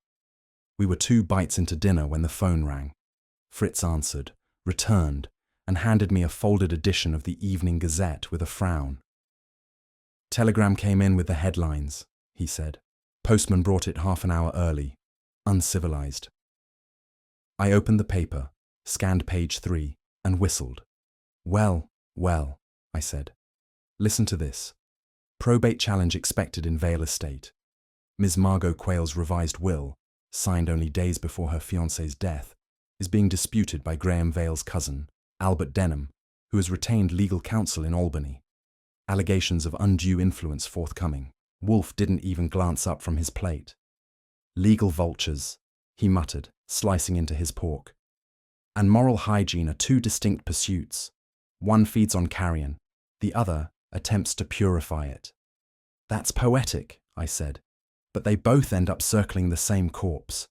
Speaker 1: We were 2 bites into dinner when the phone rang. Fritz answered, returned, and handed me a folded edition of the Evening Gazette with a frown. "Telegram came in with the headlines," he said. "Postman brought it half an hour early. Uncivilized." I opened the paper, scanned page 3, and whistled. Well, I said. "Listen to this. Probate challenge expected in Vale Estate. Ms. Margot Quayle's revised will, signed only days before her fiancé's death, is being disputed by Graham Vale's cousin, Albert Denham, who has retained legal counsel in Albany. Allegations of undue influence forthcoming." Wolfe didn't even glance up from his plate. "Legal vultures," he muttered, slicing into his pork. "And moral hygiene are 2 distinct pursuits. One feeds on carrion, the other attempts to purify it." "That's poetic," I said, "but they both end up circling the same corpse."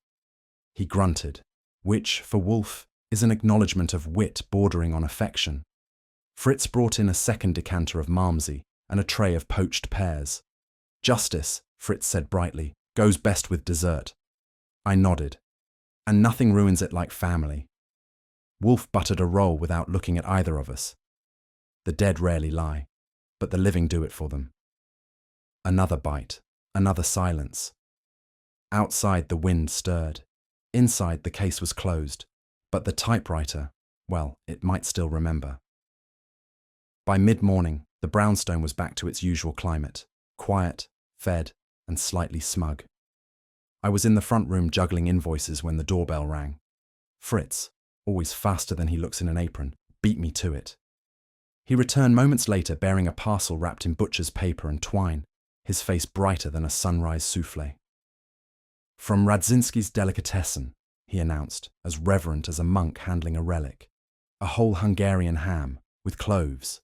Speaker 1: He grunted. which, for Wolfe, is an acknowledgement of wit bordering on affection. Fritz brought in a second decanter of Malmsey and a tray of poached pears. "Justice," Fritz said brightly, "goes best with dessert." I nodded. "And nothing ruins it like family." Wolfe buttered a roll without looking at either of us. The dead rarely lie, but the living do it for them. Another bite, another silence. Outside the wind stirred. Inside the case was closed, but the typewriter, well, it might still remember. By mid-morning, the brownstone was back to its usual climate, quiet, fed, and slightly smug. I was in the front room juggling invoices when the doorbell rang. Fritz, always faster than he looks in an apron, beat me to it. He returned moments later bearing a parcel wrapped in butcher's paper and twine, his face brighter than a sunrise soufflé. "From Radzinski's Delicatessen," he announced, as reverent as a monk handling a relic. "A whole Hungarian ham, with cloves."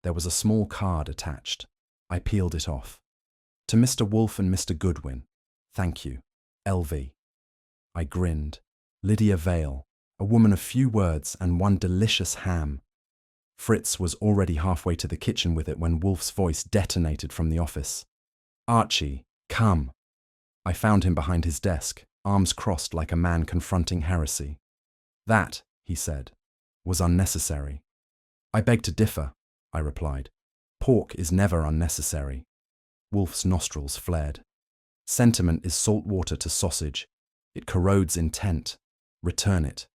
Speaker 1: There was a small card attached. I peeled it off. "To Mr. Wolfe and Mr. Goodwin. Thank you. LV." I grinned. Lydia Vale, a woman of few words and one delicious ham. Fritz was already halfway to the kitchen with it when Wolfe's voice detonated from the office. "Archie, come." I found him behind his desk, arms crossed like a man confronting heresy. "That," he said, "was unnecessary." "I beg to differ," I replied. "Pork is never unnecessary." Wolfe's nostrils flared. "Sentiment is salt water to sausage. It corrodes intent. Return it."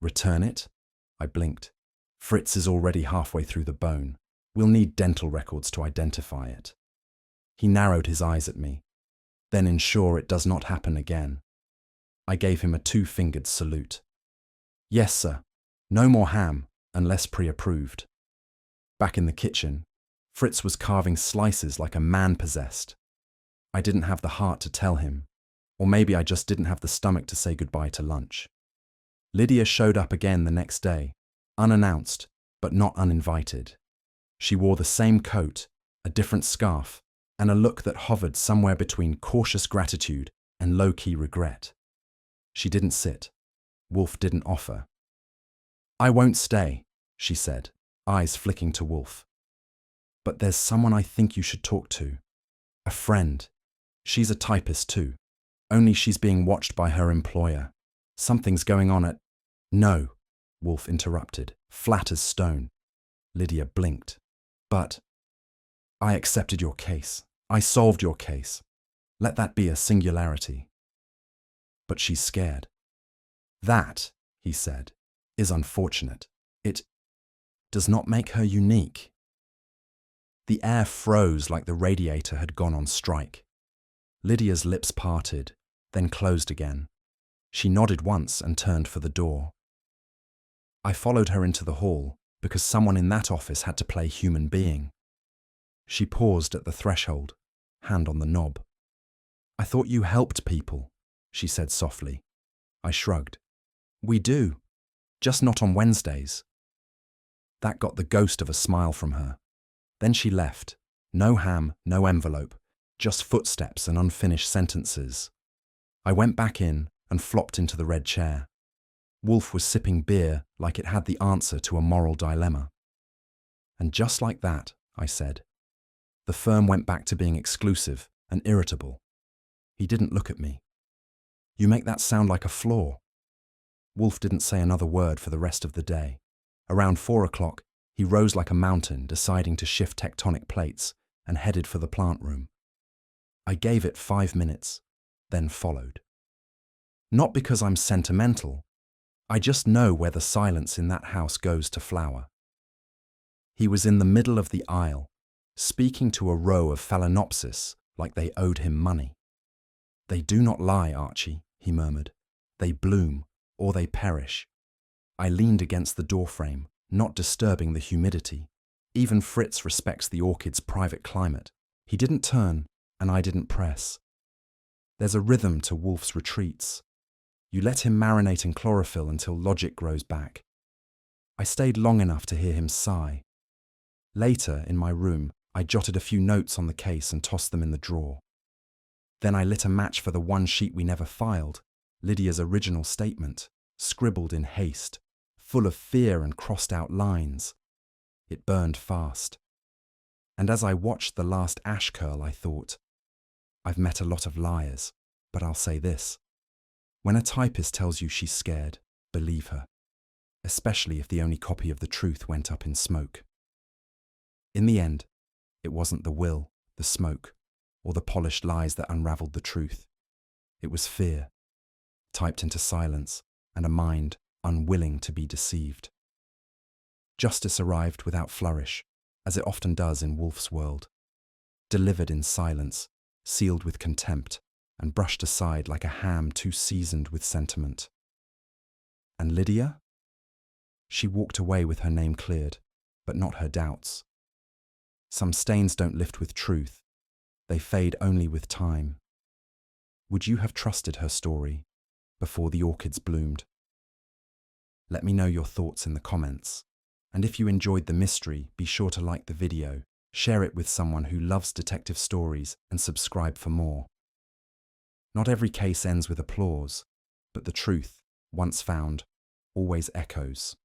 Speaker 1: "Return it?" I blinked. "Fritz is already halfway through the bone. We'll need dental records to identify it." He narrowed his eyes at me. "Then ensure it does not happen again." I gave him a two-fingered salute. "Yes, sir. No more ham, unless pre-approved." Back in the kitchen, Fritz was carving slices like a man possessed. I didn't have the heart to tell him, or maybe I just didn't have the stomach to say goodbye to lunch. Lydia showed up again the next day, unannounced, but not uninvited. She wore the same coat, a different scarf, and a look that hovered somewhere between cautious gratitude and low-key regret. She didn't sit. Wolfe didn't offer. "I won't stay," she said, eyes flicking to Wolfe. "But there's someone I think you should talk to. A friend. She's a typist too, only she's being watched by her employer. Something's going on at—" "No," Wolfe interrupted, flat as stone. Lydia blinked. "But I accepted your case. I solved your case. Let that be a singularity." "But she's scared." "That," he said, "is unfortunate. It does not make her unique." The air froze like the radiator had gone on strike. Lydia's lips parted, then closed again. She nodded once and turned for the door. I followed her into the hall because someone in that office had to play human being. She paused at the threshold, hand on the knob. "I thought you helped people," she said softly. I shrugged. "We do, just not on Wednesdays." That got the ghost of a smile from her. Then she left. No ham, no envelope, just footsteps and unfinished sentences. I went back in and flopped into the red chair. Wolfe was sipping beer like it had the answer to a moral dilemma. "And just like that," I said, "the firm went back to being exclusive and irritable." He didn't look at me. "You make that sound like a flaw." Wolfe didn't say another word for the rest of the day. Around 4 o'clock, he rose like a mountain, deciding to shift tectonic plates, and headed for the plant room. I gave it 5 minutes, then followed. Not because I'm sentimental. I just know where the silence in that house goes to flower. He was in the middle of the aisle, speaking to a row of phalaenopsis like they owed him money. "They do not lie, Archie," he murmured. "They bloom, or they perish." I leaned against the doorframe, not disturbing the humidity. Even Fritz respects the orchid's private climate. He didn't turn, and I didn't press. There's a rhythm to Wolfe's retreats. You let him marinate in chlorophyll until logic grows back. I stayed long enough to hear him sigh. Later, in my room, I jotted a few notes on the case and tossed them in the drawer. Then I lit a match for the one sheet we never filed, Lydia's original statement. scribbled in haste, full of fear and crossed out lines. It burned fast. And as I watched the last ash curl, I thought, I've met a lot of liars, but I'll say this. When a typist tells you she's scared, believe her, especially if the only copy of the truth went up in smoke. In the end, it wasn't the will, the smoke, or the polished lies that unraveled the truth. It was fear, typed into silence, and a mind unwilling to be deceived. Justice arrived without flourish, as it often does in Wolfe's world, delivered in silence, sealed with contempt, and brushed aside like a ham too seasoned with sentiment. And Lydia? She walked away with her name cleared, but not her doubts. Some stains don't lift with truth, they fade only with time. Would you have trusted her story before the orchids bloomed? Let me know your thoughts in the comments. And if you enjoyed the mystery, be sure to like the video, share it with someone who loves detective stories, and subscribe for more. Not every case ends with applause, but the truth, once found, always echoes.